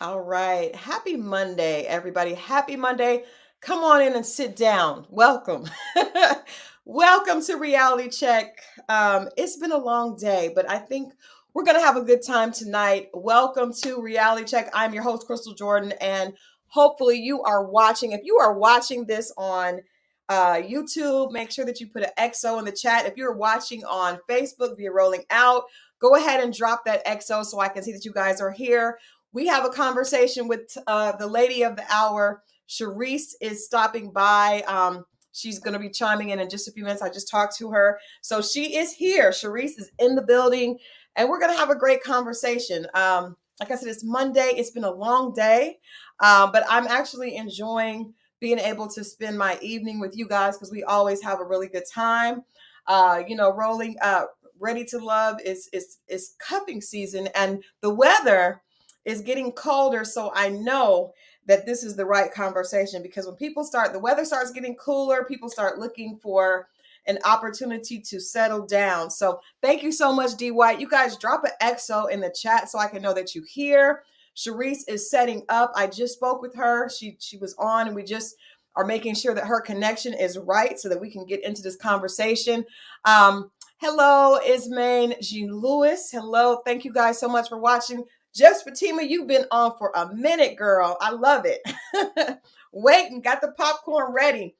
All right. Happy Monday, everybody. Happy Monday. Come on in and sit down. Welcome. Welcome to Reality Check. It's been a long day, but I think we're going to have a good time tonight. Welcome to Reality Check. I'm your host, Crystal Jordan, and hopefully you are watching. If you are watching this on YouTube, make sure that you put an XO in the chat. If you're watching on Facebook via Rolling Out, go ahead and drop that XO so I can see that you guys are here. We have a conversation with the lady of the hour. Shareese is stopping by. She's going to be chiming in just a few minutes. I just talked to her. So she is here. Shareese is in the building, and we're going to have a great conversation. Like I said, it's Monday. It's been a long day, but I'm actually enjoying being able to spend my evening with you guys because we always have a really good time. Rolling Ready to Love is cuffing season, and the weather is getting colder. So I know that this is the right conversation because when the weather starts getting cooler, people start looking for an opportunity to settle down. So thank you so much, D White. You guys drop an XO in the chat so I can know that you here. Shareese is setting up. I just spoke with her. She was on, and we just are making sure that her connection is right so that we can get into this conversation. Hello, Ismaine Jean Lewis. Hello. Thank you guys so much for watching. Just Fatima, you've been on for a minute, girl. I love it. Waiting, got the popcorn ready.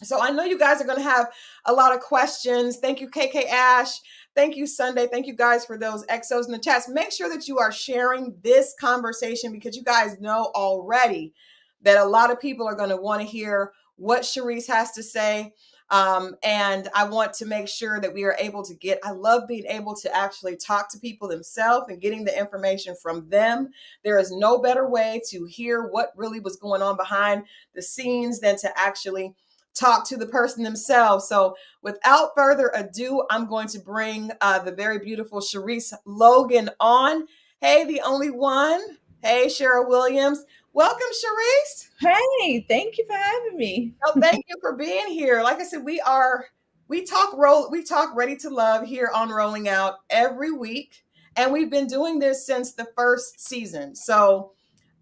So I know you guys are going to have a lot of questions. Thank you, KK Ash. Thank you, Sunday. Thank you guys for those XOs in the chats. Make sure that you are sharing this conversation because you guys know already that a lot of people are going to want to hear what Shareese has to say. And I want to make sure that we are able to I love being able to actually talk to people themselves and getting the information from them. There is no better way to hear what really was going on behind the scenes than to actually talk to the person themselves. So without further ado, I'm going to bring the very beautiful Shareese Logan on. Hey, the only one. Hey, Cheryl Williams. Welcome, Shareese. Hey, thank you for having me. Oh, thank you for being here. Like I said, we talk Ready to Love here on Rolling Out every week, and we've been doing this since the first season. So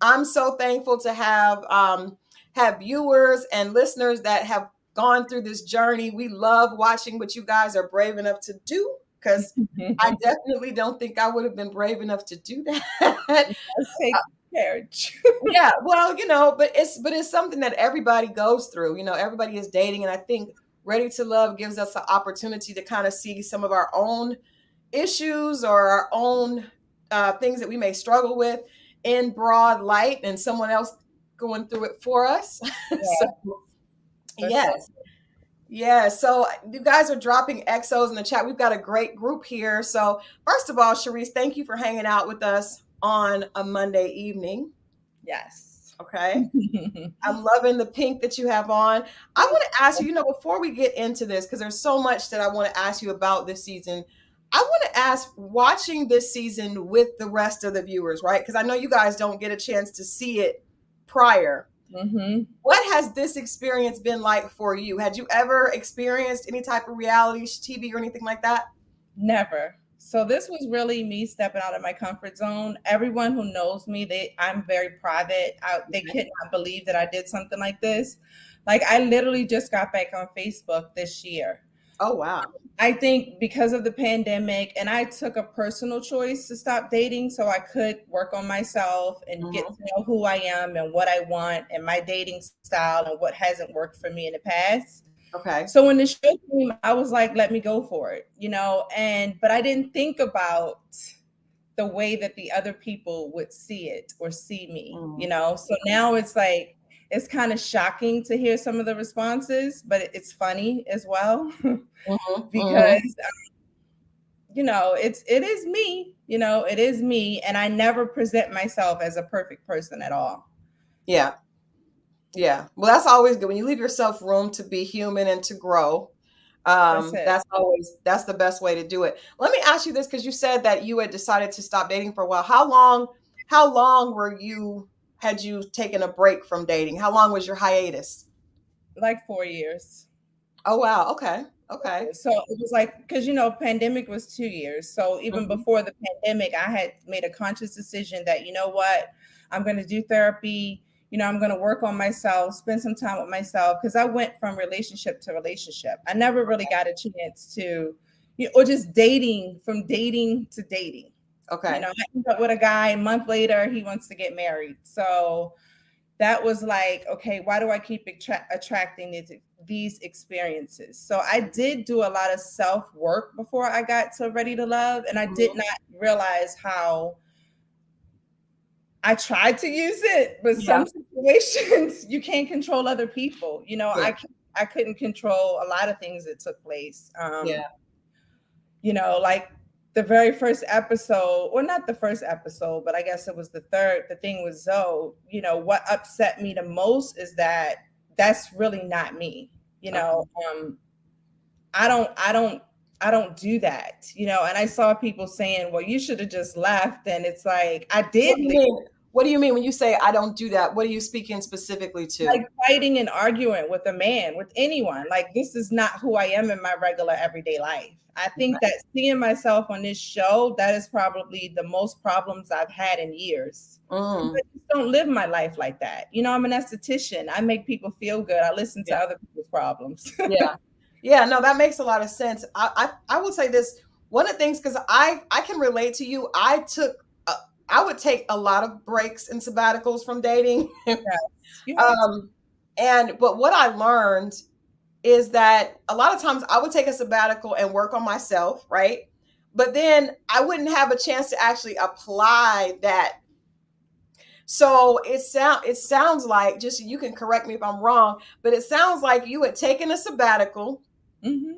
I'm so thankful to have viewers and listeners that have gone through this journey. We love watching what you guys are brave enough to do because I definitely don't think I would have been brave enough to do that. Let's take marriage. Yeah, well, but it's something that everybody goes through. Everybody is dating, and I think Ready to Love gives us an opportunity to kind of see some of our own issues or our own things that we may struggle with in broad light, and someone else going through it for us. Yeah, So, for sure. yes. Yeah, so you guys are dropping XOs in the chat. We've got a great group here. So, first of all, Shareese, thank you for hanging out with us on a Monday evening. Yes. Okay. I'm loving the pink that you have on. I want to ask you, before we get into this, because there's so much that I want to ask you about this season. I want to ask, watching this season with the rest of the viewers, right? Because I know you guys don't get a chance to see it prior. Mm-hmm. What has this experience been like for you? Had you ever experienced any type of reality TV or anything like that? Never. So this was really me stepping out of my comfort zone. Everyone who knows me, I'm very private. They could not believe that I did something like this. Like I literally just got back on Facebook this year. Oh, wow. I think because of the pandemic, and I took a personal choice to stop dating so I could work on myself and get to know who I am and what I want and my dating style and what hasn't worked for me in the past. Okay. So when the show came, I was like, let me go for it, but I didn't think about the way that the other people would see it or see me, So now it's like, it's kind of shocking to hear some of the responses, but it's funny as well because it is me, it is me, and I never present myself as a perfect person at all. Yeah. Yeah. Well, that's always good when you leave yourself room to be human and to grow. That's it. That's the best way to do it. Let me ask you this, because you said that you had decided to stop dating for a while. How long had you taken a break from dating? How long was your hiatus? Like 4 years. Oh, wow. Okay. Okay. So it was like, because pandemic was 2 years. So even Hmm. before the pandemic, I had made a conscious decision that, what, I'm going to do therapy. I'm going to work on myself, spend some time with myself, because I went from relationship to relationship. I never really got a chance to, or just dating, from dating to dating. Okay. I ended up with a guy. A month later, he wants to get married. So that was like, okay, why do I keep attracting these experiences? So I did do a lot of self work before I got to Ready to Love, and I did Hmm. not realize how I tried to use it, but Yeah. some situations you can't control other people. Yeah. I couldn't control a lot of things that took place. Yeah. Like the very first episode, or not the first episode, but I guess it was the third, the thing with Zoe, what upset me the most is that that's really not me. Okay. I don't, I don't, I don't do that, and I saw people saying, well, you should have just left. And it's like, I What did do you leave. mean? What do you mean when you say I don't do that? What are you speaking specifically to? Like fighting and arguing with a man, with anyone. Like, this is not who I am in my regular everyday life. I think that seeing myself on this show, that is probably the most problems I've had in years. Mm, I just don't live my life like that. I'm an esthetician. I make people feel good. I listen to yeah. other people's problems. Yeah. Yeah. No, that makes a lot of sense. I will say this. One of the things, because I can relate to you. I would take a lot of breaks and sabbaticals from dating. Yes, you have to. um, but what I learned is that a lot of times I would take a sabbatical and work on myself, right? But then I wouldn't have a chance to actually apply that. So it sounds like, just, you can correct me if I'm wrong, but it sounds like you had taken a sabbatical, Mm-hmm.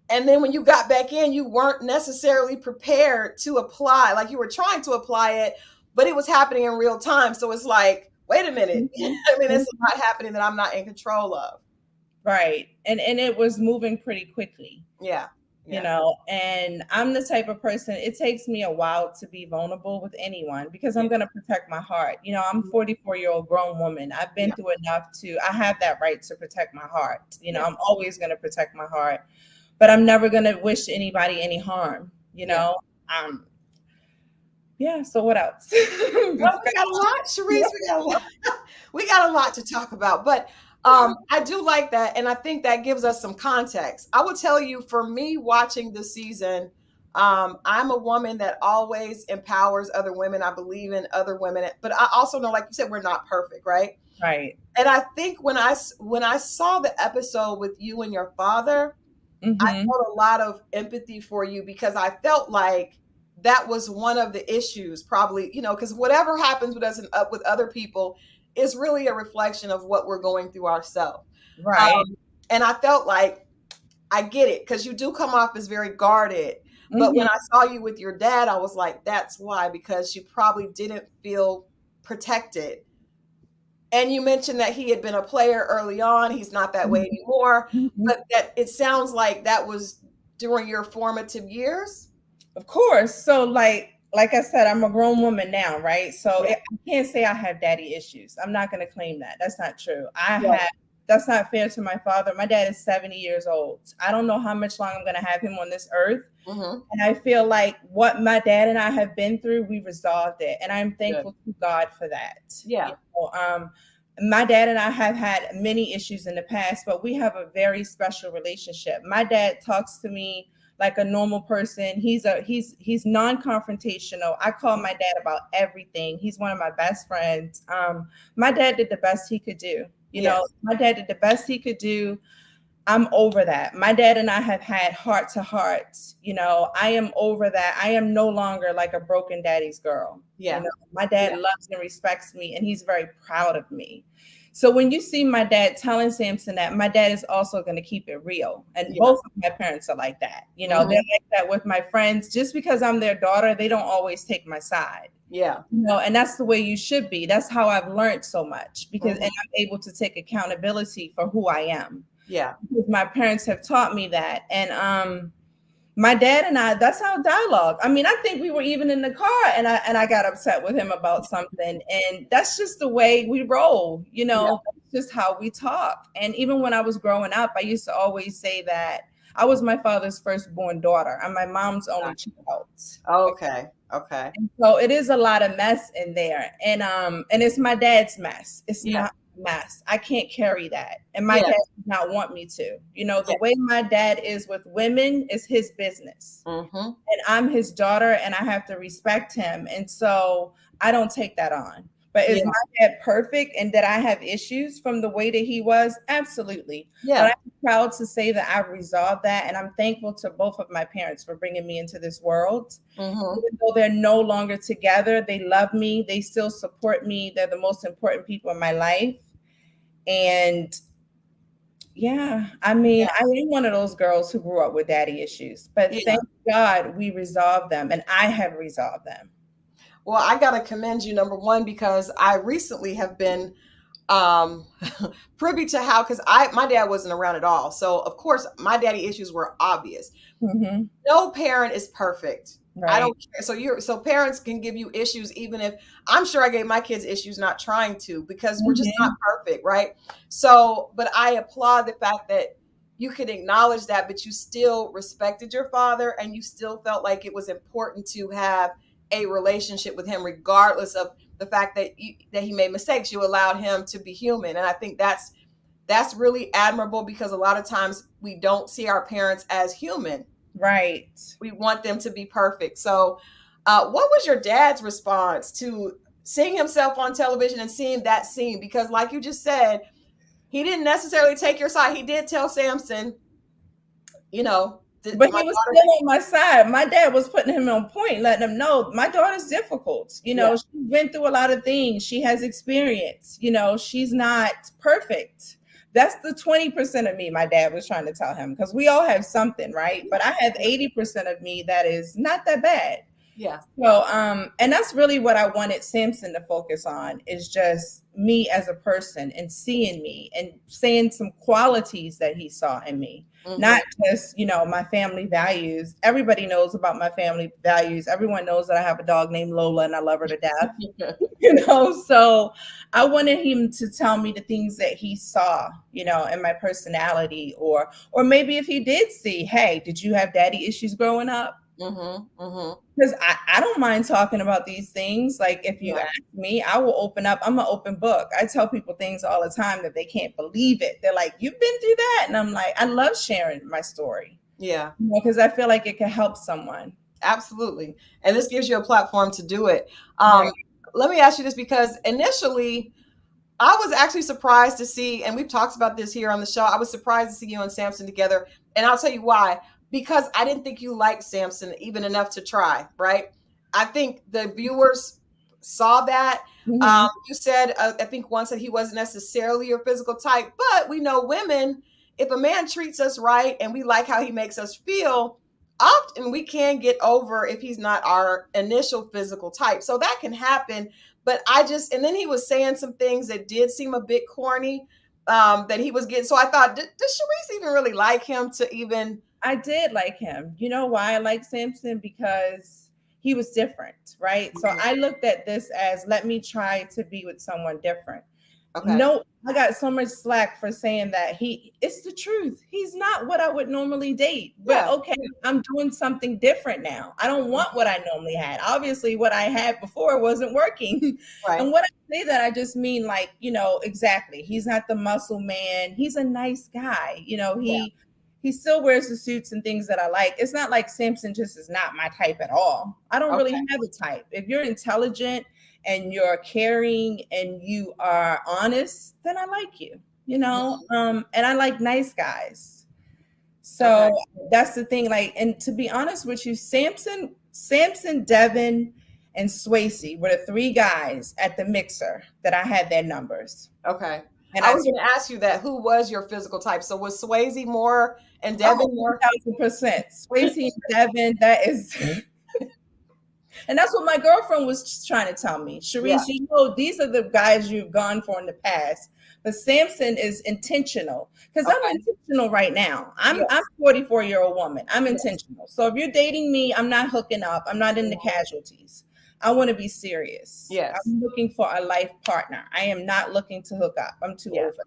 and then when you got back in, you weren't necessarily prepared to apply. Like, you were trying to apply it, but it was happening in real time. So it's like, wait a minute. I mean, Mm-hmm. it's a lot happening that I'm not in control of. Right. And it was moving pretty quickly. Yeah. Yeah. And I'm the type of person, it takes me a while to be vulnerable with anyone, because I'm Yeah. going to protect my heart. I'm Mhm. 44-year-old grown woman. I've been Yeah. through enough I have that right to protect my heart. Yeah. I'm always going to protect my heart, but I'm never going to wish anybody any harm. Yeah. Um, yeah. So what else? Well, we got a lot, Shareese. We got a lot. We got a lot to talk about, but I do like that, and I think that gives us some context. I will tell you, for me, watching the season, I'm a woman that always empowers other women. I believe in other women, but I also know, like you said, we're not perfect, right? Right. And I think when I saw the episode with you and your father, I Mm-hmm. felt a lot of empathy for you, because I felt like that was one of the issues, probably, because whatever happens with us and up with other people is really a reflection of what we're going through ourselves. Right. And I felt like, I get it, because you do come off as very guarded. But when Mm-hmm. I saw you with your dad, I was like, that's why, because you probably didn't feel protected. And you mentioned that he had been a player early on. He's not that way anymore. Mm-hmm. But that it sounds like that was during your formative years. Of course. So like I said, I'm a grown woman now, right? So Yeah. I can't say I have daddy issues. I'm not going to claim that. That's not true. Right. That's not fair to my father. My dad is 70 years old. I don't know how much longer I'm going to have him on this earth. Mm-hmm. And I feel like what my dad and I have been through, we resolved it. And I'm Good. thankful to God for that. Yeah. My dad and I have had many issues in the past, but we have a very special relationship. My dad talks to me like a normal person. He's non-confrontational. I call my dad about everything. He's one of my best friends. My dad did the best he could do. Yes. My dad did the best he could do. I'm over that. My dad and I have had heart to hearts. I am over that. I am no longer like a broken daddy's girl. Yeah. My dad Yeah. loves and respects me, and he's very proud of me. So when you see my dad telling Samson that, my dad is also going to keep it real. And Yeah. both of my parents are like that. They're Mm-hmm. like that with my friends. Just because I'm their daughter, they don't always take my side. Yeah. And that's the way you should be. That's how I've learned so much, because Mm-hmm. and I'm able to take accountability for who I am, Yeah. because my parents have taught me that. And my dad and I, that's our dialogue. I mean, I think we were even in the car, and I got upset with him about something, and that's just the way we roll. Yeah. That's just how we talk. And even when I was growing up, I used to always say that I was my father's firstborn daughter. I'm my mom's only Gotcha. child. Okay. Okay. So it is a lot of mess in there. And it's my dad's mess. It's Yeah. not a mess. I can't carry that. And my Yeah. dad does not want me to. You know, the Yeah. way my dad is with women is his business. Mm-hmm. And I'm his daughter and I have to respect him. And so I don't take that on. But is Yeah. my dad perfect and did I have issues from the way that he was? Absolutely. But Yeah. I'm proud to say that I've resolved that. And I'm thankful to both of my parents for bringing me into this world. Mm-hmm. Even though they're no longer together, they love me. They still support me. They're the most important people in my life. And yeah, I mean, Yeah. I am one of those girls who grew up with daddy issues, but Yeah. thank God we resolved them and I have resolved them. Well, I gotta commend you, number one, because I recently have been um privy to how, because I my dad wasn't around at all. So of course my daddy issues were obvious. Hmm. No parent is perfect. I Right. don't care. So parents can give you issues, even if I'm sure I gave my kids issues not trying to, because we're just not Hmm. perfect, right? So, but I applaud the fact that you can acknowledge that, but you still respected your father and you still felt like it was important to have a relationship with him, regardless of the fact that that he made mistakes. You allowed him to be human, and I think that's really admirable, because a lot of times we don't see our parents as human. Right. We want them to be perfect. So, what was your dad's response to seeing himself on television and seeing that scene? Because, like you just said, he didn't necessarily take your side. He did tell Samson, you know, But my he was daughter. still on my side. My dad was putting him on point, letting him know my daughter's difficult. You Yeah, know, she's been through a lot of things. She has experience. You know, she's not perfect. That's the 20% of me my dad was trying to tell him because we all have something, right? But I have yeah, 80% of me that is not that bad. yeah. So, and that's really what I wanted Samson to focus on is just me as a person and seeing me and saying some qualities that he saw in me, Mm-hmm. not just, you know, my family values. Everybody knows about my family values. Everyone knows that I have a dog named Lola and I love her to death, you know. So I wanted him to tell me the things that he saw, you know, in my personality, or maybe if he did see, hey, did you have daddy issues growing up? Mm-hmm. Mm-hmm. Because I don't mind talking about these things. Like if you Yeah, ask me, I will open up. I'm an open book. I tell people things all the time that they can't believe it. They're like, "You've been through that," and I'm like, I love sharing my story, yeah. you know, because I feel like it can help someone. Absolutely. And this gives you a platform to do it. Right. Let me ask you this, because initially I was actually surprised to see, and we've talked about this here on the show. I was surprised to see you and Samson together. And I'll tell you why. Because I didn't think you liked Samson even enough to try, right? I think the viewers saw that. Hmm. You said, I think once, that he wasn't necessarily your physical type, but we know women, if a man treats us right and we like how he makes us feel, often we can get over if he's not our initial physical type. So that can happen. But I just, and then he was saying some things that did seem a bit corny, that he was getting. So I thought, does Shareese even really like him to even? I did like him. You know why I like Samson? Because he was different, right? So Mhm. I looked at this as let me try to be with someone different. Okay. No, I got so much slack for saying that it's the truth. He's not what I would normally date. But Yeah. okay, I'm doing something different now. I don't want what I normally had. Obviously, what I had before wasn't working. Right. And when I say that, I just mean like, you know, exactly. He's not the muscle man. He's a nice guy. You know, Yeah. he still wears the suits and things that I like. It's not like Samson just is not my type at all. I don't really Okay. have a type. If you're intelligent and you're caring and you are honest, then I like you, you know? Mhm. And I like nice guys. Okay. So that's the thing. Like, and to be honest with you, Samson, Devin, and Swayze were the three guys at the mixer that I had their numbers. Okay. And I I was going to ask you that. Who was your physical type? So was Swayze more and oh, Devin more? 1000%. Swayze and Devin, that is and that's what my girlfriend was trying to tell me. Yeah. Shareese, you know, these are the guys you've gone for in the past. But Samson is intentional because I'm Okay. intentional right now. I'm Yes. 44-year-old woman. I'm Yes. intentional. So if you're dating me, I'm not hooking up. I'm not into Mhm. casualties. I want to be serious. Yes. I'm looking for a life partner. I am not looking to hook up. I'm too Yeah. old for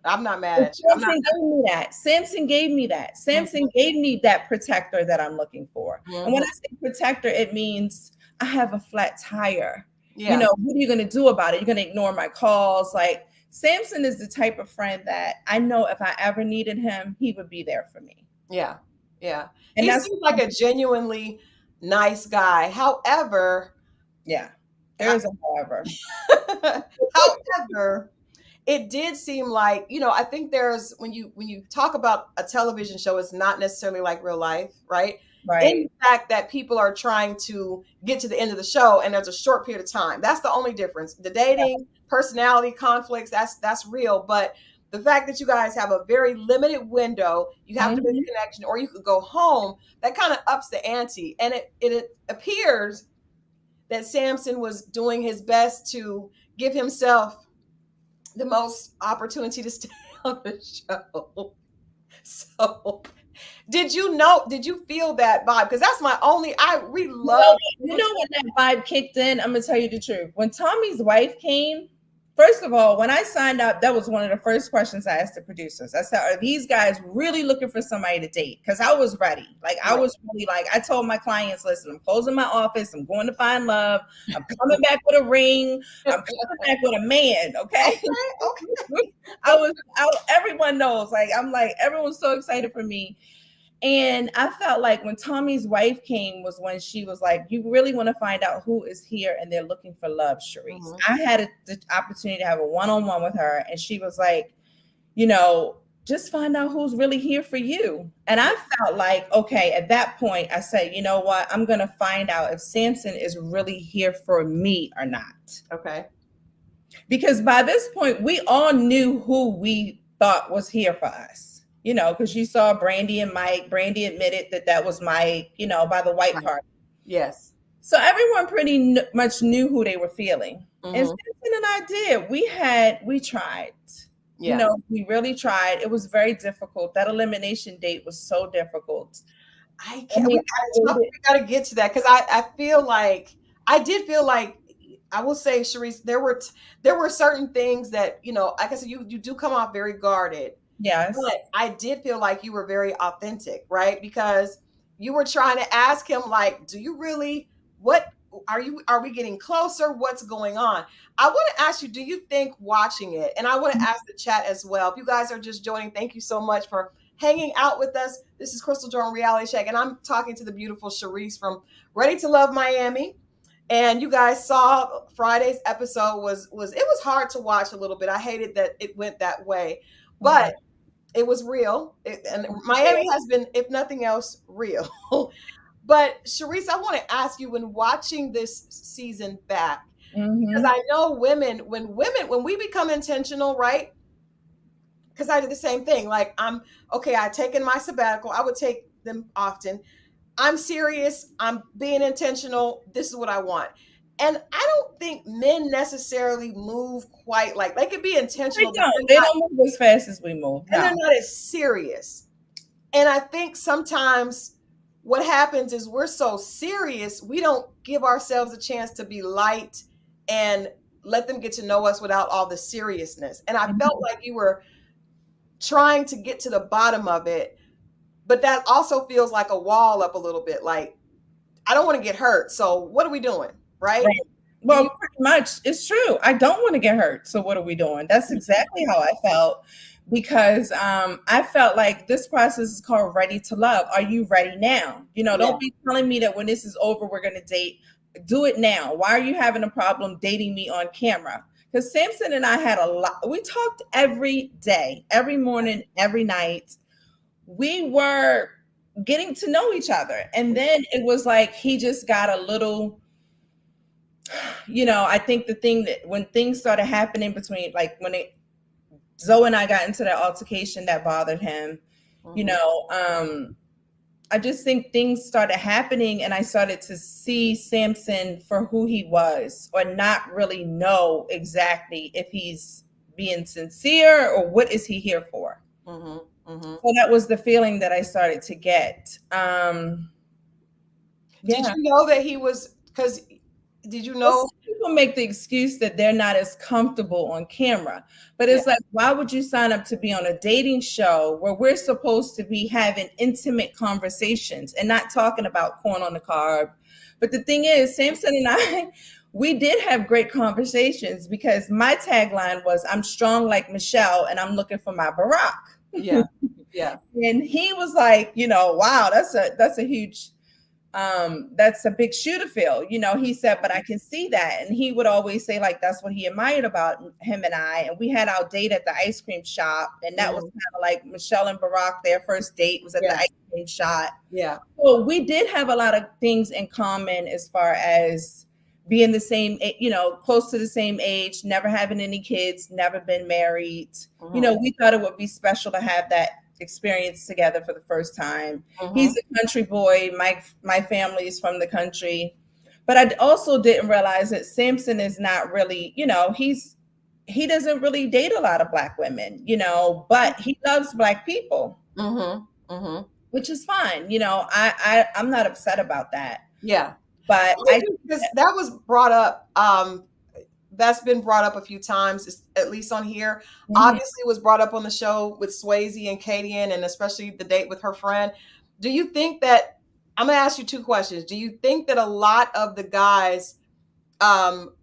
that. I'm not mad But at you. I'm not. Samson gave me that. Samson gave me that. Samson gave me that protector that I'm looking for. And when Mhm. I say protector, it means I have a flat tire. You Yeah, know, what are you going to do about it? You're going to ignore my calls. Like, Samson is the type of friend that I know if I ever needed him, he would be there for me. yeah, yeah. And He that's, seems like a genuinely nice guy. However, yeah, there I- is a however. however, it did seem like, I think there's when you talk about a television show, it's not necessarily like real life, right? In Right. the fact that people are trying to get to the end of the show and there's a short period of time. That's the only difference. The dating, personality conflicts, that's real. But the fact that you guys have a very limited window, you have to make Mhm. a connection or you could go home, that kind of ups the ante. And it appears that Samson was doing his best to give himself the most opportunity to stay on the show. So, did you feel that vibe? Because that's my only, I really love. You know when that vibe kicked in? I'm gonna tell you the truth. When Tommy's wife came, first of all, when I signed up, that was one of the first questions I asked the producers. I said, "Are these guys really looking for somebody to date?" Because I was ready. Like I Right. was really like I told my clients, "Listen, I'm closing my office. I'm going to find love. I'm coming back with a ring. I'm coming back with a man." Okay. Okay, okay. Everyone knows. Like I'm like everyone's so excited for me. And I felt like when Tommy's wife came was when she was like, "You really want to find out who is here and they're looking for love, Shareese." Hmm. I had the opportunity to have a one-on-one with her, and she was like, you know, just find out who's really here for you. And I felt like, okay, at that point, I said, you know what? I'm going to find out if Samson is really here for me or not. Okay. Because by this point, we all knew who we thought was here for us. You know, because you saw Brandy and Mike. Brandy admitted that that was Mike, you know, by the white Right. card. Yes. So everyone pretty much knew who they were feeling. And Hmm. Samson and I did. We tried. You Yeah. know, we really tried. It was very difficult. That elimination date was so difficult. I I can't. mean, We I gotta talk. waited. We gotta get to that because I feel like I did feel like I will say, Shareese, there were certain things that like I said, you do come off very guarded. Yes. But I did feel like you were very authentic, right? Because you were trying to ask him, like, do you really, what are we getting closer? What's going on? I want to ask you, do you think watching it, and I want to ask the chat as well. If you guys are just joining, thank you so much for hanging out with us. This is Crystal Jordan Reality Check, and I'm talking to the beautiful Shareese from Ready to Love Miami. And you guys saw Friday's episode was it was hard to watch a little bit. I hated that it went that way. Mhm. But it was real. And Miami has been, if nothing else, real. But Shareese, I want to ask you, when watching this season back, because Mhm. I know when we become intentional, right? Because I did the same thing. Like I'm okay, I taken my sabbatical. I would take them often. I'm serious. I'm being intentional. This is what I want. And I don't think men necessarily move quite like they could be They intentional, but don't. They don't move as fast as we move. they're No. not as serious. And I think sometimes what happens is we're so serious, we don't give ourselves a chance to be light and let them get to know us without all the seriousness. And I felt Mhm. like you were trying to get to the bottom of it, but that also feels like a wall up a little bit. Like, I don't want to get hurt. So what are we doing? Right? Right. Do Well, you? pretty much it's true. I don't want to get hurt. So what are we doing? That's exactly how I felt because I felt like this process is called ready to love. Are you ready now? You know, Yeah. don't be telling me that when this is over, we're going to date. Do it now. Why are you having a problem dating me on camera? Because Samson and I had a lot. We talked every day, every morning, every night. We were getting to know each other. And then it was like he just got a little, I think the thing that when things started happening between like when it Zoe and I got into that altercation that bothered him, you Hmm. know, I just think things started happening and I started to see Samson for who he was or not really know exactly if he's being sincere or what is he here for. Hmm. Hmm. So that was the feeling that I started to get. Did Yeah. you know that he was? Because did you Well, know? some people make the excuse that they're not as comfortable on camera. But Yeah. it's like, why would you sign up to be on a dating show where we're supposed to be having intimate conversations and not talking about corn on the cob? But the thing is, Samson and I, we did have great conversations because my tagline was, I'm strong like Michelle and I'm looking for my Barack. Yeah. Yeah. And he was like, wow, that's a huge that's a big shoe to fill. He said, but I can see that. And he would always say, like, that's what he admired about him and I. And we had our date at the ice cream shop. And that was Mhm. kind of like Michelle and Barack, their first date was at the Yeah. ice cream shop. Yeah. Well, we did have a lot of things in common as far as being the same, close to the same age, never having any kids, never been married. Mhm. We thought it would be special to have that experience together for the first time. He's Mhm. a country boy. My family is from the country. But I also didn't realize that Samson is not really, he doesn't really date a lot of Black women, but he loves Black people, Mhm. Mhm. which is fine. I'm not upset about that. Yeah. But Only because that was brought up. That's been brought up a few times, at least on here. Mhm. Obviously, it was brought up on the show with Swayze and Kadian, and especially the date with her friend. Do you think that? I'm gonna ask you two questions. Do you think that a lot of the guys um,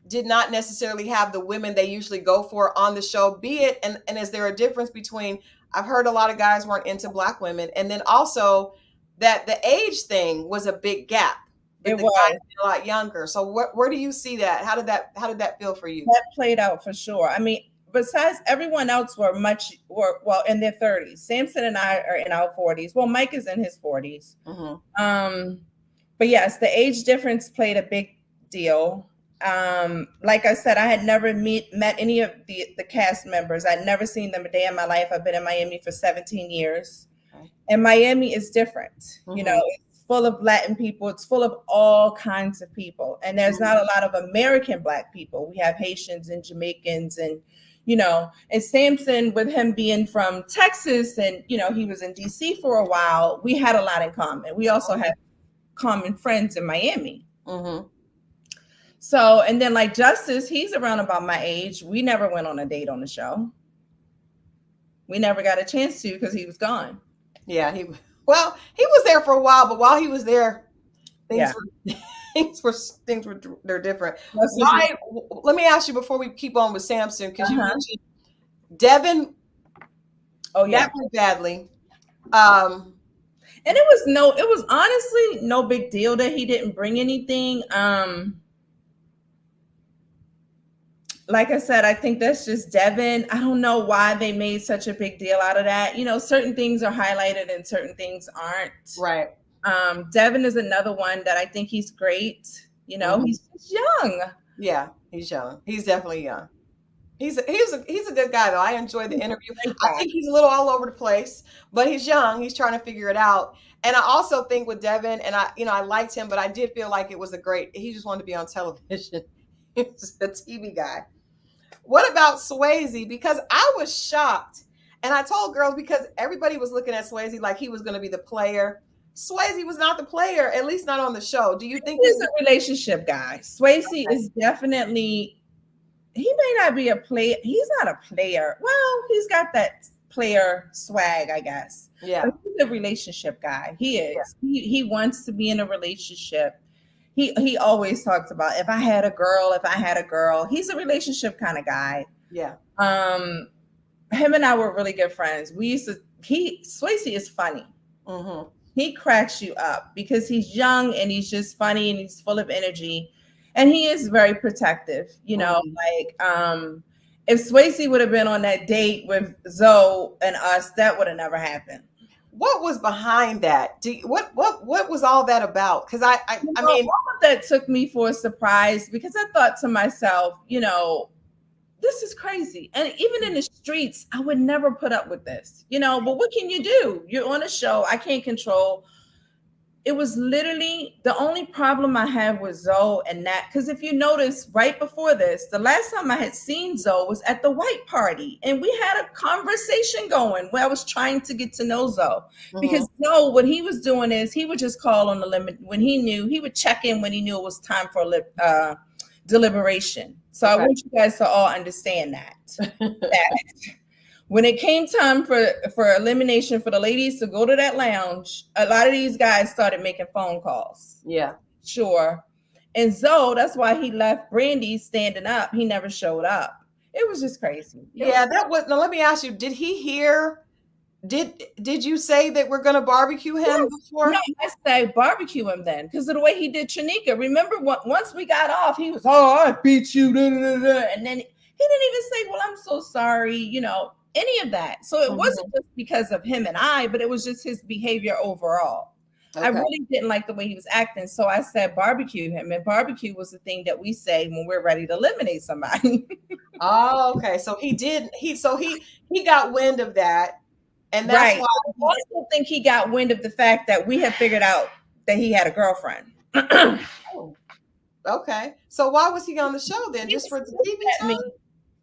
did not necessarily have the women they usually go for on the show? Be it, and is there a difference between? I've heard a lot of guys weren't into Black women, and then also that the age thing was a big gap. That It the guys was. a lot younger. So where do you see that? How did that feel for you? That played out for sure. I mean, besides everyone else were well in their 30s. Samson and I are in our 40s. Well, Mike is in his 40s. Mhm. Um, but yes, the age difference played a big deal. Like I said, I had never met any of the cast members. I'd never seen them a day in my life. I've been in Miami for 17 years. Okay. And Miami is different. Mhm. It's full of Latin people. It's full of all kinds of people. And there's Mhm. not a lot of American Black people. We have Haitians and Jamaicans and Samson, with him being from Texas and, he was in DC for a while, we had a lot in common. We also have common friends in Miami. Mhm. So, and then like Justice, he's around about my age. We never went on a date on the show. We never got a chance to because he was gone. Yeah, he was there for a while, but while he was there, Yeah. things were things were they're different. Justice was, Why? Let me ask you before we keep on with Samson, because you uh-huh. mentioned Devin. Oh That yeah. went badly. Um, And it was honestly no big deal that he didn't bring anything. Like I said, I think that's just Devin. I don't know why they made such a big deal out of that. Certain things are highlighted and certain things aren't. right. Devin is another one that I think he's great. Mhm. He's just young. Yeah, he's young. He's definitely young. He's a good guy though. I enjoyed the He's a interview. great I guy. think he's a little all over the place, but he's young. He's trying to figure it out. And I also think with Devin, and I liked him, but I did feel like it was a great. He just wanted to be on television. He's a TV guy. What about Swayze? Because I was shocked, and I told girls because everybody was looking at Swayze like he was going to be the player. Swayze was not the player, at least not on the show. Do you think he He's was? a relationship guy. Swayze is definitely, he may not be a player. He's not a player. Well, he's got that player swag, I guess. Yeah, But he's a relationship guy. He yeah, is. He wants to be in a relationship. He always talks about if I had a girl, if I had a girl. He's a relationship kind of guy. yeah. Um, Him and I were really good friends. Swayze is funny. Mm-hmm. He cracks you up because he's young and he's just funny and he's full of energy. And he is very protective, Mm-hmm. if Swayze would have been on that date with Zoe and us, that would have never happened. What was behind that? What was all that about? Because I mean, All of that took me for a surprise because I thought to myself, this is crazy. And even in the streets, I would never put up with this, but what can you do? You're on a show. I can't control. It was literally the only problem I had with Zoe and that. Because if you notice, right before this, the last time I had seen Zoe was at the white party. And we had a conversation going where I was trying to get to know Zoe. mhm. Because Zoe, what he was doing is he would just call on the limit when he knew, he would check in when he knew it was time for deliberation. So I Okay. want you guys to all understand that when it came time for elimination for the ladies to go to that lounge, a lot of these guys started making phone calls. Yeah. Sure. And Zoe, that's why he left Brandy standing up. He never showed up. It was just crazy. It was Yeah, that was now let me ask you, did he hear did you say that we're gonna barbecue him Yes. No, before? I say barbecue him then because of the way he did Shanika. Remember what once we got off, he was, oh, I beat you. Da, da, da, da. And then he didn't even say, well, I'm so sorry, any of that. So it wasn't Mhm. just because of him and I, but it was just his behavior overall. I Okay. really didn't like the way he was acting. So I said barbecue him. And barbecue was the thing that we say when we're ready to eliminate somebody. Oh, okay. So he got wind of that, and that's Right. why I also think he got wind of the fact that we had figured out that he had a girlfriend. oh, okay. So why was he on the show then? He Just was for the TV pissed at me. time?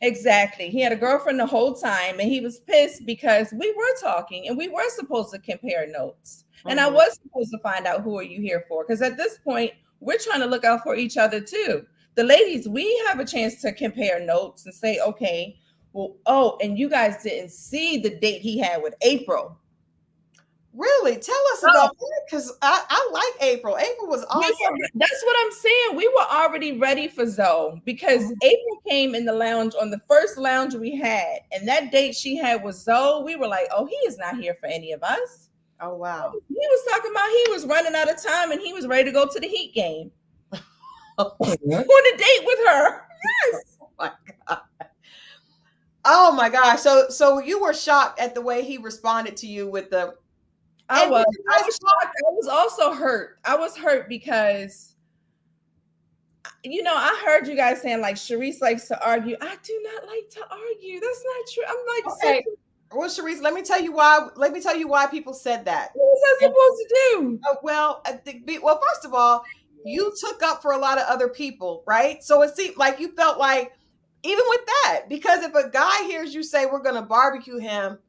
Exactly. He had a girlfriend the whole time, and he was pissed because we were talking and we were supposed to compare notes. And I Mhm. was supposed to find out who are you here for? Because at this point, we're trying to look out for each other too. The ladies, we have a chance to compare notes and say, okay, well, oh, and you guys didn't see the date he had with April. Really? Tell us Oh, about that because I like April. April was awesome. that's what I'm saying. We were already ready for Zoe because Mhm. April came in the lounge on the first lounge we had, and that date she had with Zoe, we were like, oh, he is not here for any of us. Oh wow. He was talking about he was running out of time and he was ready to go to the Heat game on a date with her. Yes. Oh my God. Oh my gosh. So you were shocked at the way he responded to you with the I and was. did you I guys was talk? shocked. I was also hurt. I was hurt because I heard you guys saying like Shareese likes to argue. I do not like to argue. That's not true. I'm like such Okay. a Well, Shareese, let me tell you why people said that. what was I And supposed to do? well, well, first of all, you took up for a lot of other people, right? So it seemed like you felt like even with that, because if a guy hears you say we're gonna barbecue him,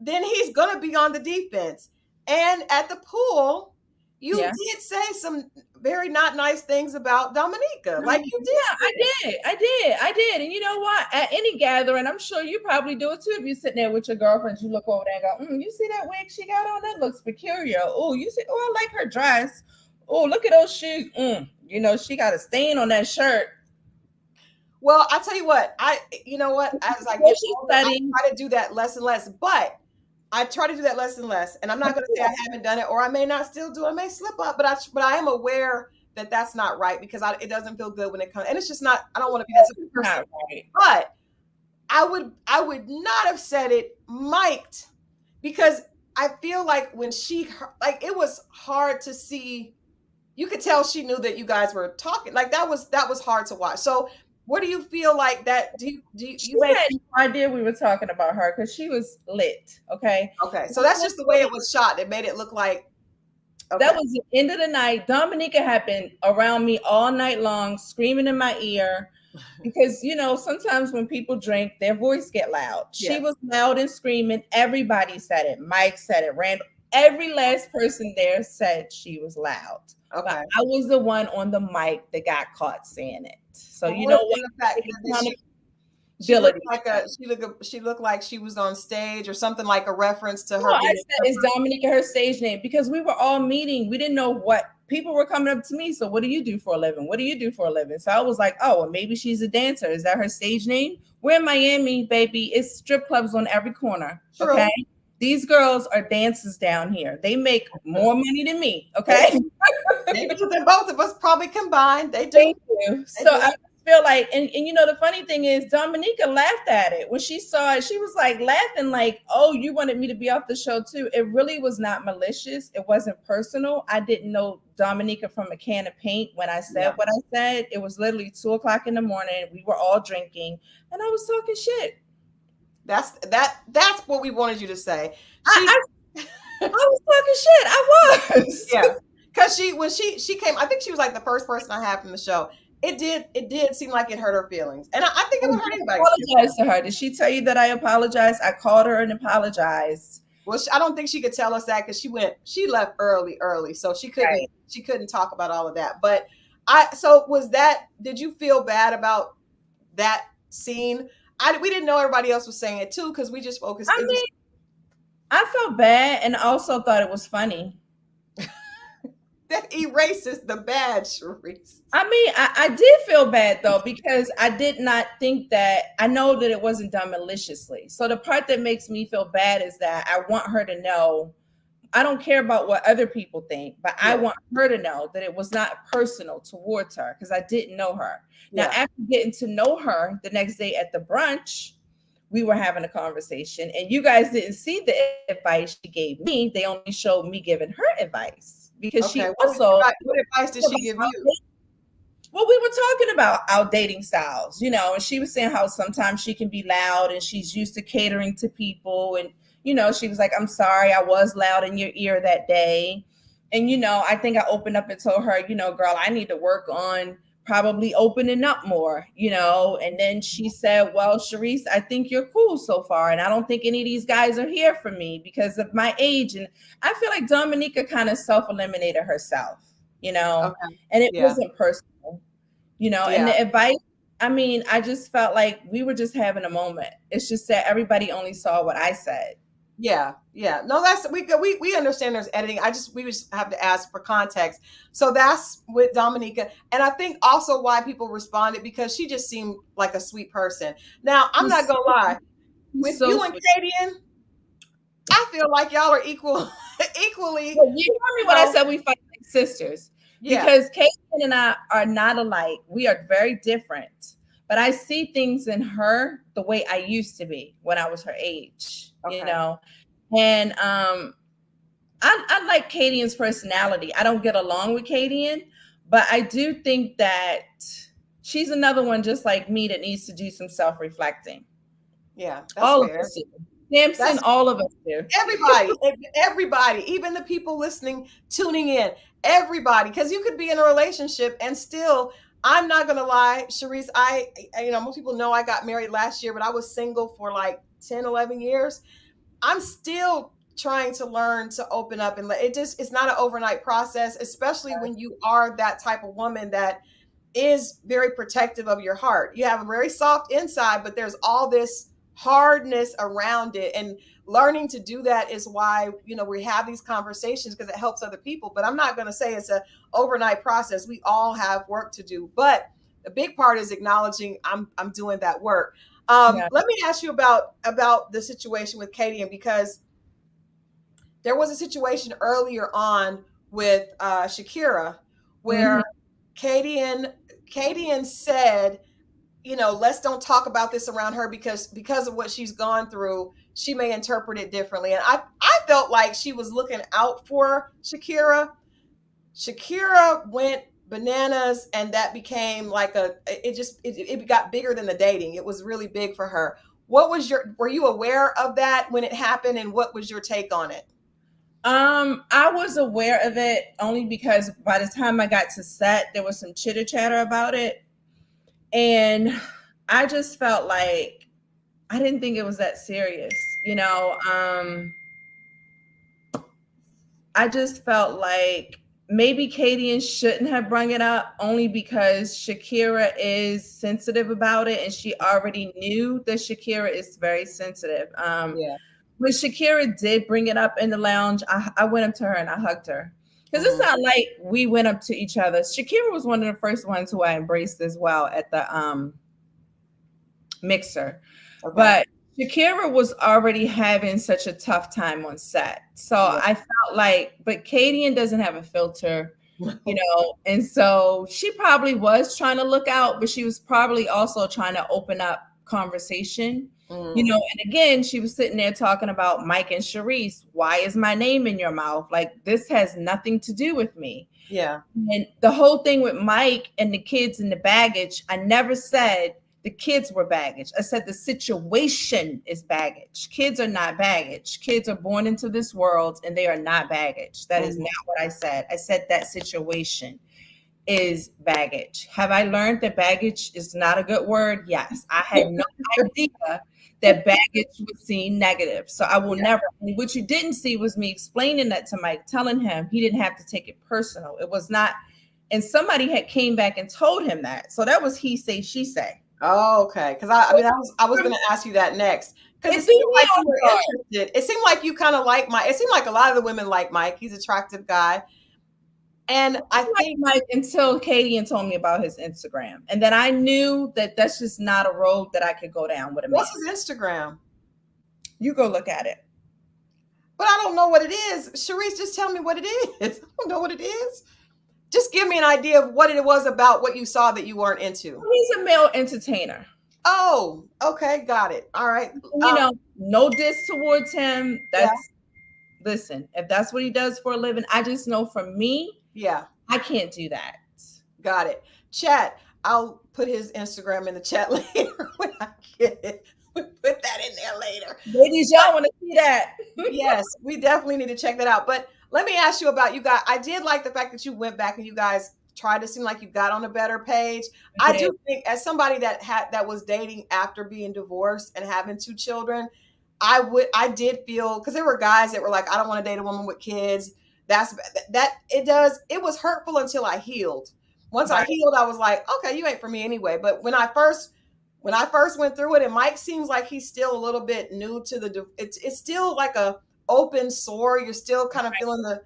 then he's gonna be on the defense. And at the pool, you Yeah. did say some very not nice things about Dominica. Like you did Yeah, say that. I did. And you know what? At any gathering, I'm sure you probably do it too. If you're sitting there with your girlfriends, you look over there and go, you see that wig she got on? That looks peculiar. Oh, you see, oh, I like her dress. Oh, look at those shoes. She got a stain on that shirt. Well, I tell you what, you know what, as I Well, get she's older, I studying. try to do that less and less. But I try to do that less and less. And I'm not going to say I haven't done it, or I may not still do it. I may slip up, but I am aware that that's not right because it doesn't feel good when it comes. And it's just not. I don't want to be that type of person. Not right. But I would not have said it mic'd because I feel like when like it was hard to see. You could tell she knew that you guys were talking. Like that was hard to watch. So what do you feel like that? She You made had no idea we were talking about her because she was lit. Okay. okay? So that's just the way it was shot. It made it look like That okay. was the end of the night. Dominica had been around me all night long, screaming in my ear. Because sometimes when people drink, their voice get loud. She Yeah. was loud and screaming. Everybody said it. Mike said it. Randall, every last person there said she was loud. But Okay. I was the one on the mic that got caught saying it. So Well, you what know if what? in the fact that she looked Accountability. like she looked like she was on stage or something like a reference to No, her I being a said, is stripper? Dominica her stage name? Because we were all meeting. We didn't know what people were coming up to me. So, what do you do for a living? What do you do for a living? So I was like, oh, well, maybe she's a dancer. Is that her stage name? We're in Miami, baby. It's strip clubs on every corner. Okay. True. These girls are dancers down here. They make more money than me. They Okay. do. They do than both of us probably combined. They do. Thank you. They So do. I feel like, and the funny thing is, Dominica laughed at it when she saw it. She was like laughing, like, "Oh, you wanted me to be off the show too." It really was not malicious. It wasn't personal. I didn't know Dominica from a can of paint when I said Yeah. what I said. It was literally 2 o'clock in the morning. We were all drinking, and I was talking shit. That's what we wanted you to say. I, She I, I was talking shit. I was. yeah. Cause when she came, I think she was like the first person I had from the show. It did seem like it hurt her feelings. And I think I it would hurt did anybody's feelings. apologize to her. Did she tell you that I apologized? I called her and apologized. Well, I don't think she could tell us that because she left early, so she couldn't talk about all of that. But I so was that did you feel bad about that scene? We didn't know everybody else was saying it too because we just focused. I It mean, just I felt bad and also thought it was funny. that erases the bad, Shareese. I mean, I did feel bad though, because I did not think that, I know that it wasn't done maliciously. So the part that makes me feel bad is that I want her to know, I don't care about what other people think, but I Yeah, want her to know that it was not personal towards her because I didn't know her. Now, yeah. after getting to know her the next day at the brunch, we were having a conversation, and you guys didn't see the advice she gave me. They only showed me giving her advice because Okay. she also, What advice did she give you? well, we were talking about our dating styles, and she was saying how sometimes she can be loud and she's used to catering to people. And, she was like, I'm sorry, I was loud in your ear that day. And, I think I opened up and told her, girl, I need to work on probably opening up more, And then she said, well, Shareese, I think you're cool so far. And I don't think any of these guys are here for me because of my age. And I feel like Dominica kind of self eliminated herself, Okay. and it Yeah. wasn't personal, and Yeah. the advice, I mean, I just felt like we were just having a moment. It's just that everybody only saw what I said. Yeah, yeah. No, that's we understand there's editing. We just have to ask for context. So that's with Dominica, and I think also why people responded because she just seemed like a sweet person. Now, I'm not He's gonna lie, he's with so you and sweet. Kadian, I feel like y'all are equally, But you heard me you when I know, said we fight like sisters, yeah. because Caitlin and I are not alike. We are very different. But I see things in her the way I used to be when I was her age, Okay. And I like Cadian's personality. I don't get along with Cadian, but I do think that she's another one just like me that needs to do some self-reflecting. Yeah, that's All of fair. us do. Samson, That's all of us do. everybody, even the people listening, tuning in, everybody, because you could be in a relationship and still, I'm not gonna lie, Shareese, most people know I got married last year, but I was single for like 10, 11 years. I'm still trying to learn to open up and let it just, it's not an overnight process, especially when you are that type of woman that is very protective of your heart. You have a very soft inside, but there's all this hardness around it. And learning to do that is why, we have these conversations because it helps other people. But I'm not going to say it's an overnight process. We all have work to do. But the big part is acknowledging I'm doing that work. Yeah. Let me ask you about the situation with Katie, and because there was a situation earlier on with Shakira Mhm. where Katie said, let's don't talk about this around her because of what she's gone through, she may interpret it differently. And I felt like she was looking out for Shakira. Shakira went bananas, and that became like it got bigger than the dating. It was really big for her. Were you aware of that when it happened, and what was your take on it? I was aware of it only because by the time I got to set, there was some chitter chatter about it. And I just felt like I didn't think it was that serious. I just felt like maybe Kadian shouldn't have brung it up only because Shakira is sensitive about it, and she already knew that Shakira is very sensitive. Yeah. When Shakira did bring it up in the lounge, I went up to her and I hugged her. Because it's Hmm. not like we went up to each other. Shakira was one of the first ones who I embraced as well at the mixer. Okay. But Shakira was already having such a tough time on set. So Yeah. I felt like, but Kadian doesn't have a filter, and so she probably was trying to look out, but she was probably also trying to open up conversation. Hmm. And again, she was sitting there talking about Mike and Shareese. Why is my name in your mouth? Like, this has nothing to do with me. Yeah. And the whole thing with Mike and the kids and the baggage, I never said the kids were baggage. I said the situation is baggage. Kids are not baggage. Kids are born into this world and they are not baggage. That is not Hmm. what I said. I said that situation is baggage. Have I learned that baggage is not a good word? Yes. I had no idea that baggage was seen negative. So I will Yeah. never. What you didn't see was me explaining that to Mike, telling him he didn't have to take it personal. It was not And somebody had came back and told him that. So that was he say, she say. Oh, okay. Because I mean, I was going to ask you that next because it It threw seemed me like you off were guard. interested. It seemed like you kind of like Mike. It seemed like a lot of the women like Mike. He's an attractive guy, and I Like think Mike until Katie and told me about his Instagram. And then I knew that that's just not a road that I could go down with a man. what's his Instagram? You go look at it. But I don't know what it is. Shareese, just tell me what it is. I don't know what it is. Just give me an idea of what it was about what you saw that you weren't into. He's a male entertainer. Oh, okay, got it. All right. You know, no diss towards him. Yeah, That's listen, if that's what he does for a living, I just know for me, yeah, I can't do that. got it. Chat. I'll put his Instagram in the chat later when I get it. We put that in there later. Ladies, y'all want to see that? Yes, we definitely need to check that out. But let me ask you about you guys. I did like the fact that you went back and you guys tried to seem like you got on a better page. I Yeah. do think as somebody that was dating after being divorced and having two children, I did feel because there were guys that were like, I don't want to date a woman with kids. It was hurtful until I healed. Once I Right. healed, I was like, okay, you ain't for me anyway. But when I first went through it, and Mike seems like he's still a little bit new to it's still like a open sore. You're still kind of feeling the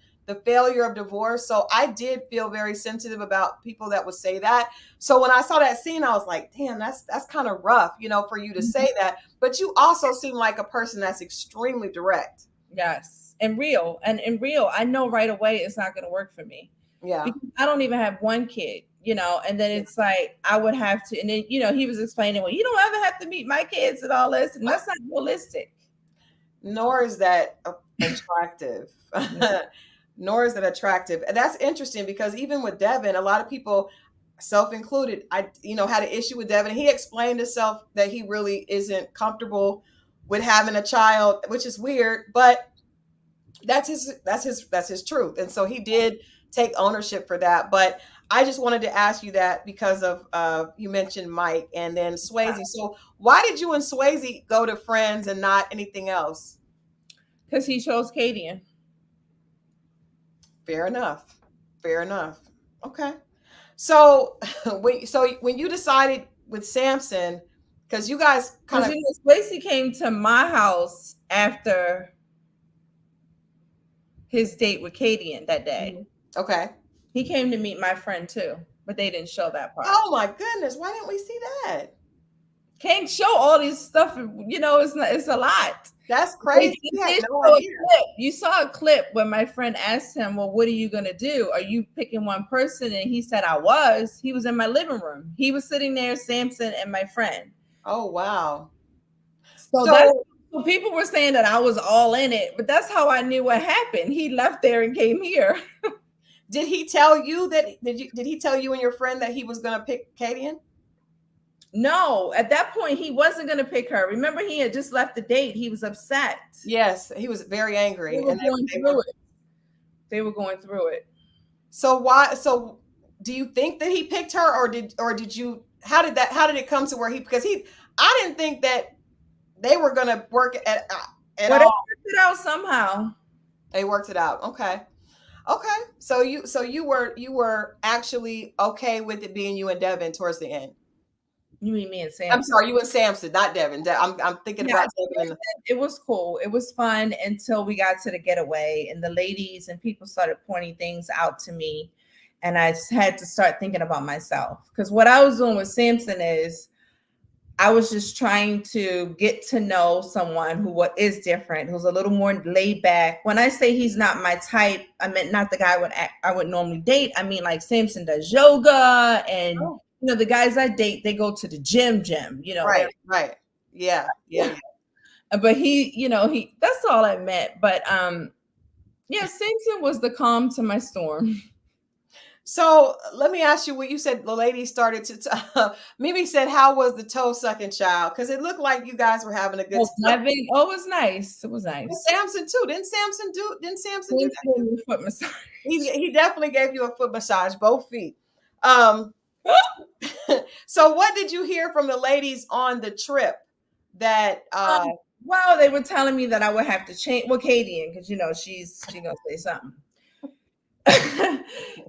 failure of divorce. So I did feel very sensitive about people that would say that. So when I saw that scene, I was like, damn, that's kind of rough, for you to say that. But you also seem like a person that's extremely direct. Yes. And real. And in real, I know right away it's not going to work for me Yeah. because I don't even have one kid, and then it's like I would have to, and then, he was explaining, well, you don't ever have to meet my kids and all this. And that's not realistic. Nor is that attractive. Nor is that attractive. And that's interesting because even with Devin, a lot of people, self included, had an issue with Devin. He explained himself that he really isn't comfortable with having a child, which is weird, but that's his truth. And so he did take ownership for that. But I just wanted to ask you that because of you mentioned Mike and then Swayze. So why did you and Swayze go to friends and not anything else? Because he chose Katie. Fair enough. Fair enough. Okay. So when you decided with Samson, because you guys kind Because of Lacey came to my house after his date with Katie that day. okay. He came to meet my friend too, but they didn't show that part. Oh my goodness, why didn't we see that? Can't show all these stuff, it's a lot. That's crazy. You I had did no show a idea. clip. You saw a clip where my friend asked him, well, what are you going to do? Are you picking one person? And he said, he was in my living room. He was sitting there, Samson and my friend. Oh wow. So people were saying that I was all in it, but that's how I knew what happened. He left there and came here. Did he tell you that did he tell you and your friend that he was gonna pick Kadian? No, at that point he wasn't gonna pick her. Remember, he had just left the date. He was upset. Yes, he was very angry. They were going through it. So do you think that he picked her or did you how did it come to where I didn't think that they were gonna work at all. They worked it out somehow. They worked it out. Okay. So you were actually okay with it being you and Devin towards the end. You mean me and Samson? I'm sorry, you and Samson, not Devin. I'm thinking about Devin. It was cool. It was fun until we got to the getaway and the ladies and people started pointing things out to me. And I just had to start thinking about myself. Because what I was doing with Samson is I was just trying to get to know someone who is different, who's a little more laid back. When I say he's not my type, I meant not the guy I would normally date. I mean, like Samson does yoga and the guys I date, they go to the gym, Right. Yeah. But he that's all I meant. But Samson was the calm to my storm. So let me ask you what you said. The lady started to Mimi said, how was the toe sucking child? Because it looked like you guys were having a good time. It was nice. It was nice. And Samson too. Didn't Samson do that? Foot massage. He definitely gave you a foot massage, both feet. So what did you hear from the ladies on the trip that well, they were telling me that I would have to change Katie, because she's gonna say something.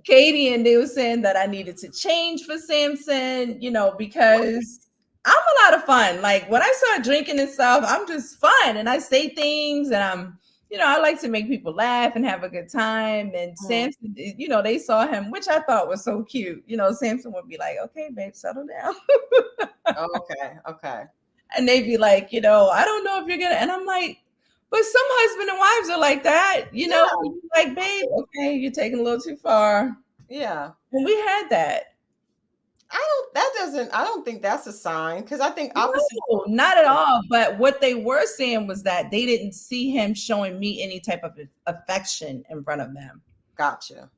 Katie and they were saying that I needed to change for Samson, because I'm a lot of fun. Like when I start drinking and stuff, I'm just fun and I say things and I like to make people laugh and have a good time. And Mhm. Samson, they saw him, which I thought was so cute. Samson would be like, okay, babe, settle down. Okay, okay. And they'd be like, I don't know if you're gonna, and I'm like, but some husband and wives are like that, Yeah, like, babe, okay, you're taking a little too far. yeah. And we had that. I don't think that's a sign because I think opposite. No, not at all. But what they were saying was that they didn't see him showing me any type of affection in front of them. Gotcha.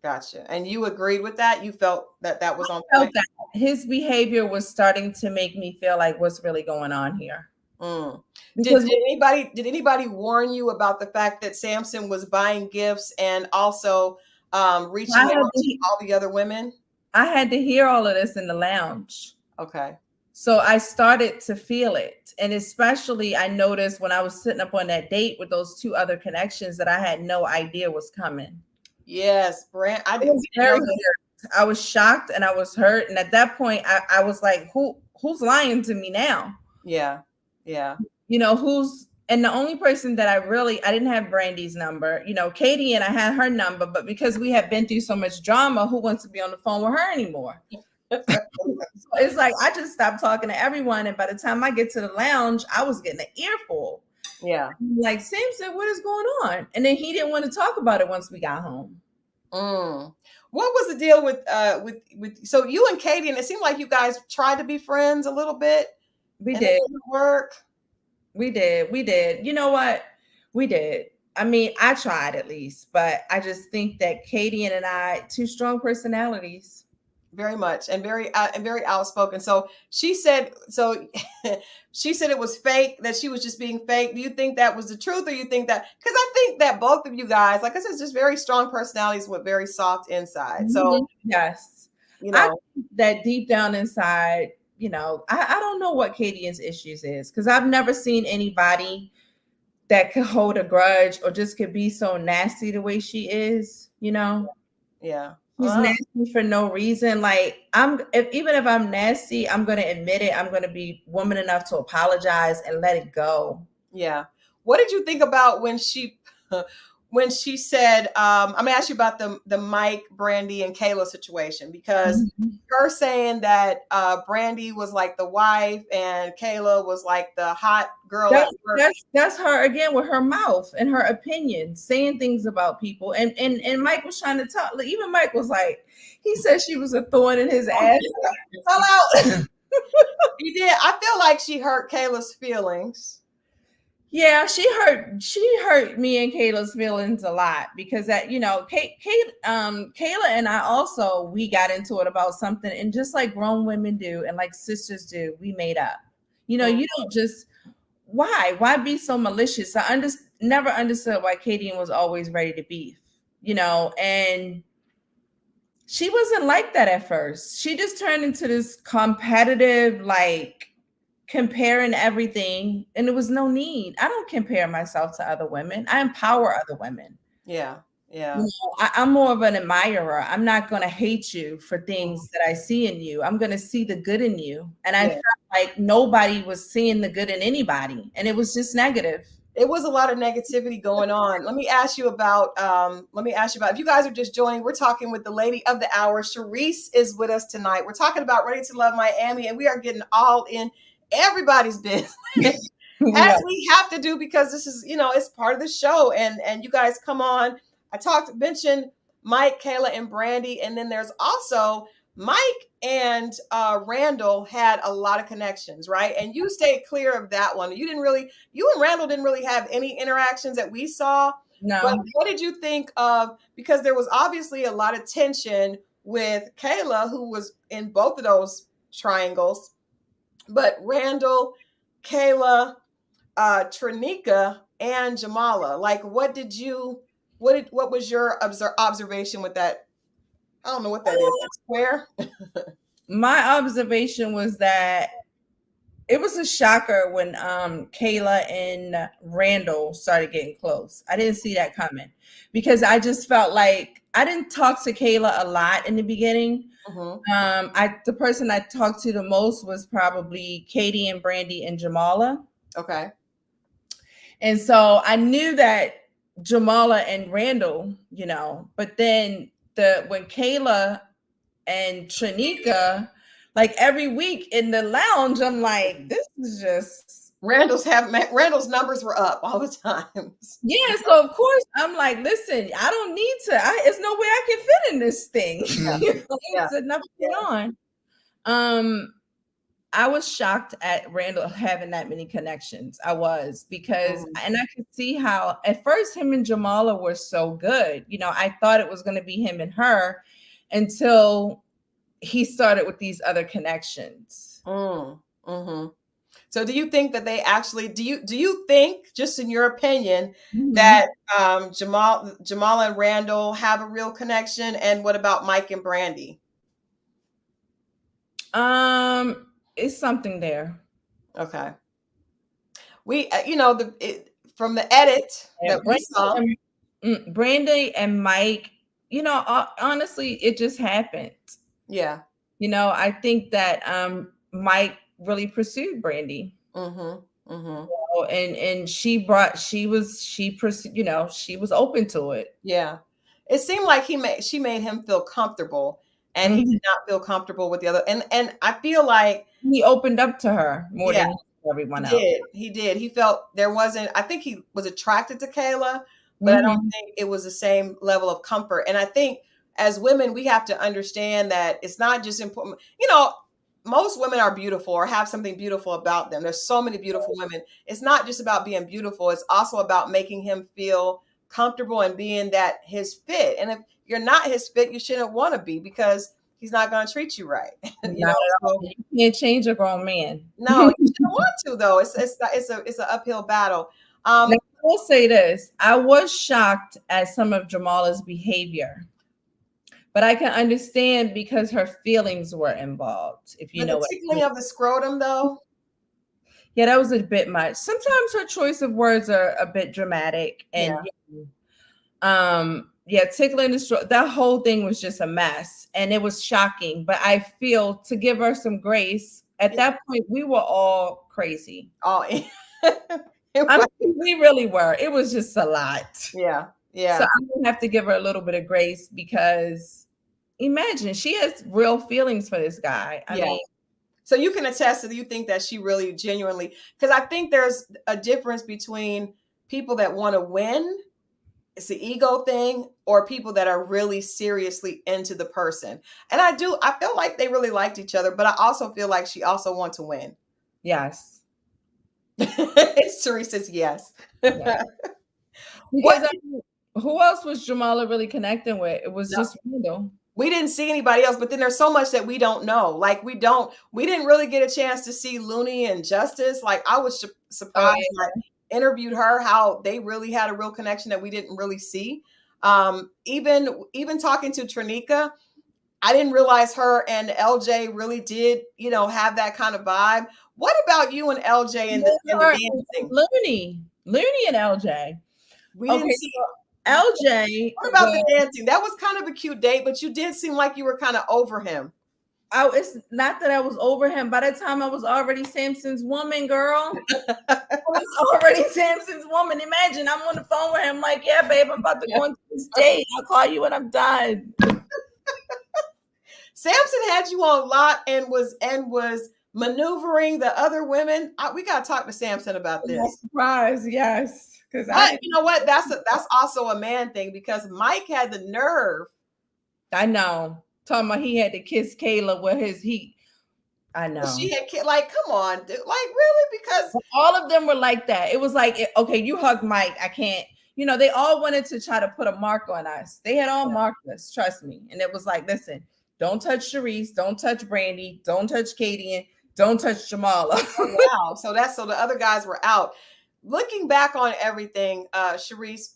Gotcha. And you agreed with that? You felt that that was on Felt point? that his behavior was starting to make me feel like what's really going on here. Mm. Did, Because did anybody warn you about the fact that Samson was buying gifts and also I reaching had out to to, all the other women? I had to hear all of this in the lounge. Okay. So I started to feel it. And especially I noticed when I was sitting up on that date with those two other connections that I had no idea was coming. Yes, Brand. I I did. was We didn't very know that. hurt. I was shocked and I was hurt. And at that point, I was like, who's lying to me now? Yeah. Yeah. Who's and the only person that I didn't have Brandy's number. Katie and I had her number, but because we had been through so much drama, who wants to be on the phone with her anymore? So it's like I just stopped talking to everyone. And by the time I get to the lounge, I was getting an earful. Yeah. Like, Samson, what is going on? And then he didn't want to talk about it once we got home. Mm. What was the deal with so you and Katie, and it seemed like you guys tried to be friends a little bit We and it did. didn't work. We did. We did. You know what? We did. I mean, I tried at least, but I just think that Katie and I, two strong personalities. Very much and very outspoken. So she said she said it was fake, that she was just being fake. Do you think that was the truth, or you think that, because I think that both of you guys, like I said, just very strong personalities with very soft inside. So, Mhm. Yes. you I know, think that deep down inside, I don't know what Katie's issues is because I've never seen anybody that could hold a grudge or just could be so nasty the way she is. yeah. She's Well, nasty for no reason. Like even if I'm nasty, I'm gonna admit it. I'm gonna be woman enough to apologize and let it go. yeah. What did you think about when she when she said, I'm gonna ask you about the Mike, Brandy, and Kayla situation, because Mhm. her saying that Brandy was like the wife and Kayla was like the hot girl at That's work. that's her again with her mouth and her opinion, saying things about people. And Mike was trying to talk. Like, even Mike was like, he said she was a thorn in his ass. Fell out. She did. I feel like she hurt Kayla's feelings. Yeah, she hurt me and Kayla's feelings a lot because Kayla and I also we got into it about something, and just like grown women do and like sisters do, we made up. Mm, You don't just why be so malicious? Never understood why Katie was always ready to beef, and she wasn't like that at first. She just turned into this competitive, like comparing everything, and there was no need. I don't compare myself to other women. I empower other women. yeah, yeah. I'm more of an admirer. I'm not going to hate you for Mm, things that I see in you. I'm going to see the good in you. And I yeah. felt like nobody was seeing the good in anybody, and it was just negative. It was a lot of negativity going on. Let me ask you about, if you guys are just joining, we're talking with the lady of the hour. Shareese is with us tonight. We're talking about Ready to Love Miami, and we are getting all in everybody's business. We As are. we have to do, because this is, it's part of the show, and you guys come on. Mentioned Mike, Kayla, and Brandy, and then there's also Mike and Randall had a lot of connections, right? And you stayed clear of that one. You and Randall didn't really have any interactions that we saw. But No. what did you think of, because there was obviously a lot of tension with Kayla, who was in both of those triangles, but Randall, Kayla, Trinika, and Jamala. Like, what was your observation with that? I don't know what that is. That square? My observation was that It was a shocker when Kayla and Randall started getting close. I didn't see that coming because I just felt like I didn't talk to Kayla a lot in the beginning. Hmm. I the person I talked to the most was probably Katie and Brandy and Jamala. Okay. And so I knew that Jamala and Randall, but then when Kayla and Trinika, like every week in the lounge, I'm like, this is just Randall's numbers were up all the times. yeah. So of course I'm like, listen, I don't need to. There's no way I can fit in this thing. Yeah, yeah, It's enough to get yeah. on. Um, I was shocked at Randall having that many connections. I was because, Mhm. and I could see how at first him and Jamala were so good. I thought it was going to be him and her until he started with these other connections. Mm, mhm. So do you think that they actually do you think, just in your opinion, Mhm. that Jamal and Randall have a real connection? And what about Mike and Brandy? It's something there. Okay. We from the edit that And we saw. Brandy and Mike, honestly, it just happened. Yeah. I think that Mike really pursued Brandy. Mhm. Mhm. And she was open to it. Yeah. It seemed like she made him feel comfortable, and he Mhm. did not feel comfortable with the other, and I feel like, He opened up to her more yeah, than everyone he else. did. He did. He felt there wasn't, I think he was attracted to Kayla, but I don't Mhm. think it was the same level of comfort. And I think as women, we have to understand that it's not just important. Most women are beautiful or have something beautiful about them. There's so many beautiful women. It's not just about being beautiful, it's also about making him feel comfortable and being that his fit. And if you're not his fit, you shouldn't want to be, because he's not going to treat you right. Not at all. So You can't change a grown man. no, you shouldn't want to though. It's an uphill battle. Now, Um, I will say this. I was shocked at some of Jamala's behavior, but I can understand because her feelings were involved, if you but the know what I tickling mean. of the scrotum though, Yeah, that was a bit much. Sometimes her choice of words are a bit dramatic, and yeah, yeah, tickling the that whole thing was just a mess, and it was shocking. But I feel to give her some grace. At it that point, we were all crazy. all I right. mean, we really were. It was just a lot. Yeah, So yeah, I'm gonna have to give her a little bit of grace because imagine she has real feelings for this guy. I yeah. mean, So you can attest that you think that she really genuinely, because I think there's a difference between people that want to win, it's the ego thing, or people that are really seriously into the person. And I feel like they really liked each other, but I also feel like she also wants to win. yes, Shareese says yes. yes. What Because I mean, who else was Jamala really connecting with? It was just Randall. We didn't see anybody else, but then there's so much that we don't know. Like we didn't really get a chance to see Looney and Justice. Like I was Oh surprised. yeah. I interviewed her, how they really had a real connection that we didn't really see. Even talking to Trinika, I didn't realize her and LJ really did, have that kind of vibe. What about you and LJ and the Her and dancing? Looney and LJ. We didn't Okay, see. so LJ What about the was dancing? That was kind of a cute date, but you did seem like you were kind of over him. it's not that I was over him. By the time I was already Samson's woman, girl. I was already Samson's woman. Imagine I'm on the phone with him, like, yeah, babe, I'm about to go into this date. I'll call you when I'm done. Samson had you on lock and was maneuvering the other women. We gotta talk to Samson about I'm not this. surprised, yes. Because I But didn't you know what? That's also a man thing, because Mike had the nerve. I know. Talking about he had to kiss Kayla with his heat. I But know. she had like, come on, dude. Like really? Because But all of them were like that. It was like, okay, you hug Mike. I can't, they all wanted to try to put a mark on us. They had all marked us, trust me. And it was like, listen, don't touch Shareese, don't touch Brandy, don't touch Katie, and don't touch Jamala. oh wow. So the other guys were out. Looking back on everything, Shareese,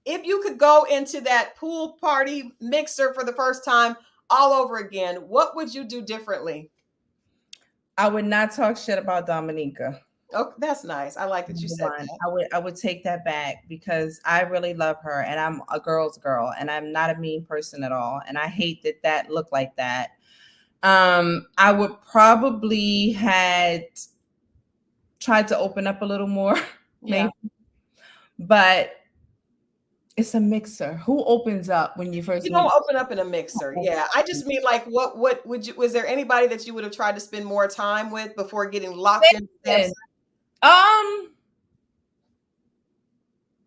if you could go into that pool party mixer for the first time all over again, what would you do differently? I would not talk shit about Dominica. Oh, that's nice. I like that you Number said one, that. I would take that back because I really love her and I'm a girl's girl and I'm not a mean person at all. And I hate that that looked like that. I would probably had tried to open up a little more, Yeah. maybe, but it's a mixer. Who opens up when you first You don't meet? open up in a mixer. Yeah. I just mean like what would you was there anybody that you would have tried to spend more time with before getting locked in steps? Listen, Um,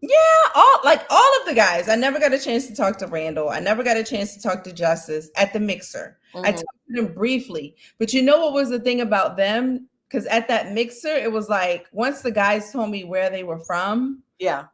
yeah, all of the guys. I never got a chance to talk to Randall. I never got a chance to talk to Justice at the mixer. I Hmm. talked to them briefly, but you know what was the thing about them? Because at that mixer, it was like once the guys told me where they were from, Yeah.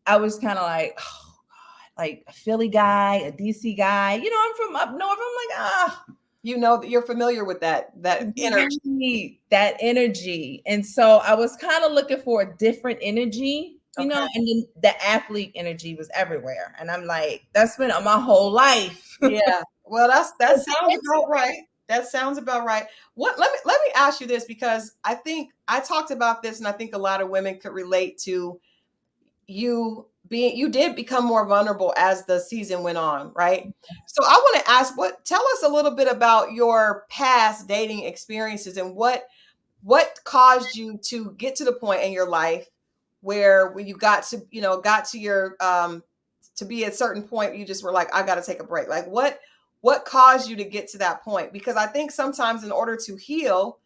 I was kind of like, oh God, like a Philly guy, a DC guy. You know, I'm from up north. I'm like, ah, You know that you're familiar with that energy. right, that energy. And so I was kind of looking for a different energy, you know, Okay. and then the athlete energy was everywhere. And I'm like, that's been my whole life. Yeah. Well, that sounds about right. That sounds about right. What let me ask you this because I think I talked about this and I think a lot of women could relate to you did become more vulnerable as the season went on, right? So I want to ask what tell us a little bit about your past dating experiences and what caused you to get to the point in your life where when you got to got to your to be at a certain point you just were like I got to take a break. Like what caused you to get to that point? Because I think sometimes in order to heal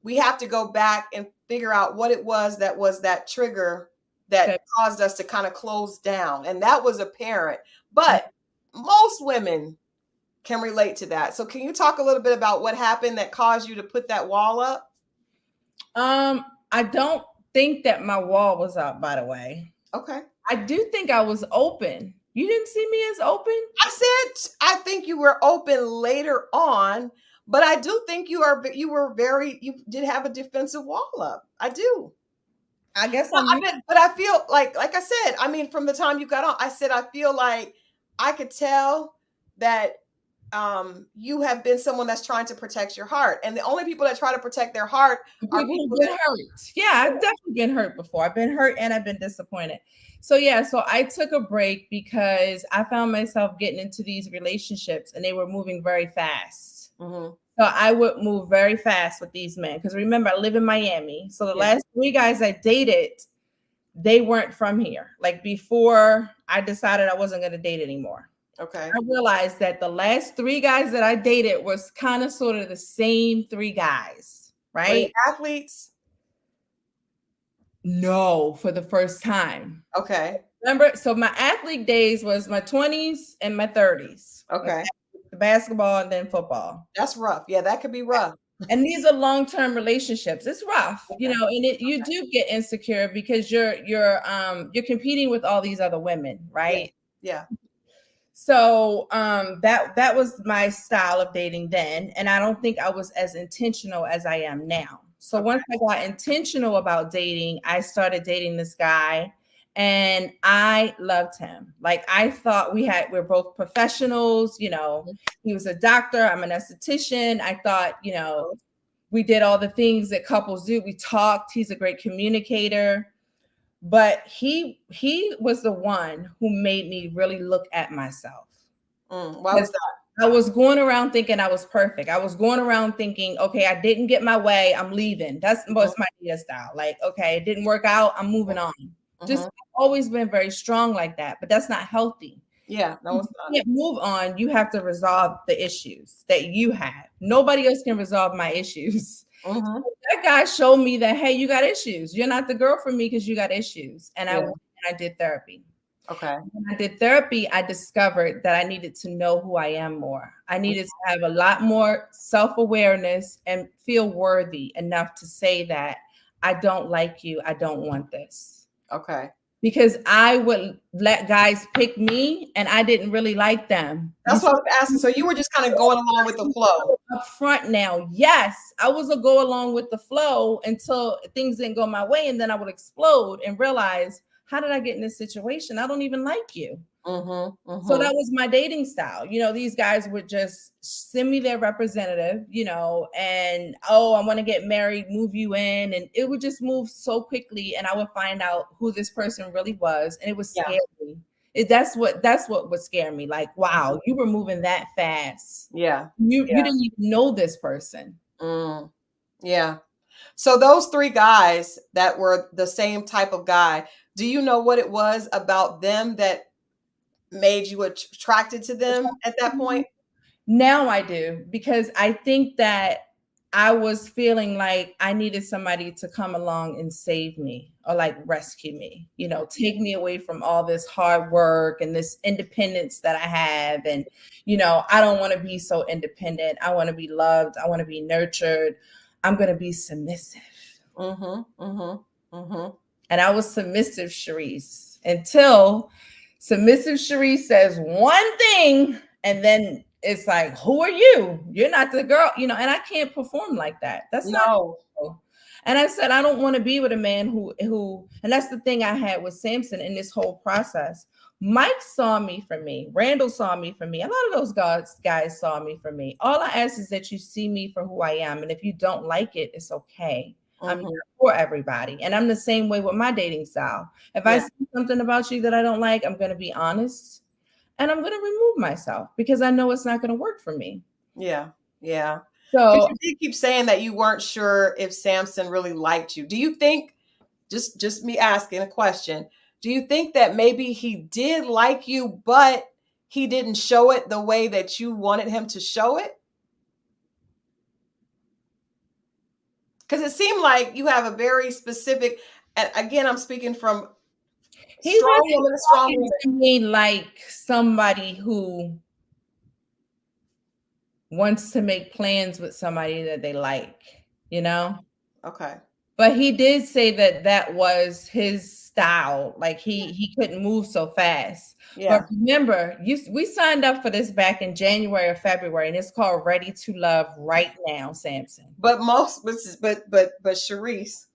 we have to go back and figure out what it was that trigger that Okay. caused us to kind of close down. And that was apparent. But most women can relate to that. So can you talk a little bit about what happened that caused you to put that wall up? I don't think that my wall was up, by the way. Okay. I do think I was open. You didn't see me as open? I said I think you were open later on, but I do think you did have a defensive wall up. I do. I guess No, I'm I mean, but I feel like I said, I mean, from the time you got on, I said I feel like I could tell that you have been someone that's trying to protect your heart. And the only people that try to protect their heart are people people who get that hurt. Yeah, I've definitely been hurt before. I've been hurt and I've been disappointed. So yeah, so I took a break because I found myself getting into these relationships and they were moving very fast. Mhm. So I would move very fast with these men because remember I live in Miami. So the Yeah. last three guys I dated, they weren't from here. Like before I decided I wasn't going to date anymore. Okay. I realized that the last three guys that I dated was kind of sort of the same three guys, Were they right? athletes? No, for the first time. Okay. Remember, so my athlete days was my 20s and my 30s. Was Okay. the basketball and then football. That's rough. Yeah, that could be rough. And these are long-term relationships. It's rough, you Okay. know, and you do get insecure because you're competing with all these other women, Yeah. right? Yeah. So that was my style of dating then, and I don't think I was as intentional as I am now. So Okay. once I got intentional about dating, I started dating this guy and I loved him. Like I thought we're both professionals, you know. He was a doctor, I'm an esthetician. I thought, you know, we did all the things that couples do. We talked, he's a great communicator. But he was the one who made me really look at myself. Why was that? I was going around thinking I was perfect. I was going around thinking, okay, I didn't get my way. I'm leaving. That's Mhm. what's my idea style. Like, okay, it didn't work out. I'm moving on. Just Mhm. I've always been very strong like that, but that's not healthy. Yeah, no, If it's you can't move on, you have to resolve the issues that you have. Nobody else can resolve my issues. not. Mhm. That guy showed me that, hey, you got issues. You're not the girl for me because you got issues. And I Yeah. went and I did therapy. Okay. When I did therapy, I discovered that I needed to know who I am more. I needed to have a lot more self awareness and feel worthy enough to say that I don't like you. I don't want this. Okay. Because I would let guys pick me and I didn't really like them. That's what I was asking. So you were just kind of going along with the flow. Up front now, yes, I was a go along with the flow until things didn't go my way. And then I would explode and realize, how did I get in this situation? I don't even like you. Mm-hmm. So Mm-hmm. that was my dating style. These guys would just send me their representative, and oh, I want to get married, move you in. And it would just move so quickly. And I would find out who this person really was. And it was Yeah. scary. That's what would scare me. Like, wow, you were moving that fast. Yeah. You Yeah. didn't even know this person. Mm. Yeah. So those three guys that were the same type of guy, do you know what it was about them that made you attracted to them at that point? Now I do, because I think that I was feeling like I needed somebody to come along and save me, or like rescue me, take me away from all this hard work and this independence that I have. And, I don't want to be so independent. I want to be loved. I want to be nurtured. I'm going to be submissive. Mm-hmm. Mm-hmm. Mm-hmm. And I was submissive, Shareese, until submissive Shareese says one thing, and then it's like, who are you? You're not the girl, and I can't perform like that. That's not No. cool. And I said, I don't want to be with a man who, and that's the thing I had with Samson in this whole process. Mike saw me for me. Randall saw me for me. A lot of those guys saw me for me. All I ask is that you see me for who I am. And if you don't like it, it's okay. I'm Mm-hmm. here for everybody. And I'm the same way with my dating style. If I Yeah. see something about you that I don't like, I'm going to be honest, and I'm going to remove myself, because I know it's not going to work for me. Yeah. Yeah. Because So you did keep saying that you weren't sure if Samson really liked you. Do you think, just me asking a question, do you think that maybe he did like you, but he didn't show it the way that you wanted him to show it? Because it seemed like you have a very specific, and again, I'm speaking from he strong was woman to strong talking woman. to me like somebody who wants to make plans with somebody that they like, you know? Okay. But he did say that that was his style. Like he couldn't move so fast. But Yeah. remember, we signed up for this back in January or February, and it's called Ready to Love Right Now, Samson. But but Shareese,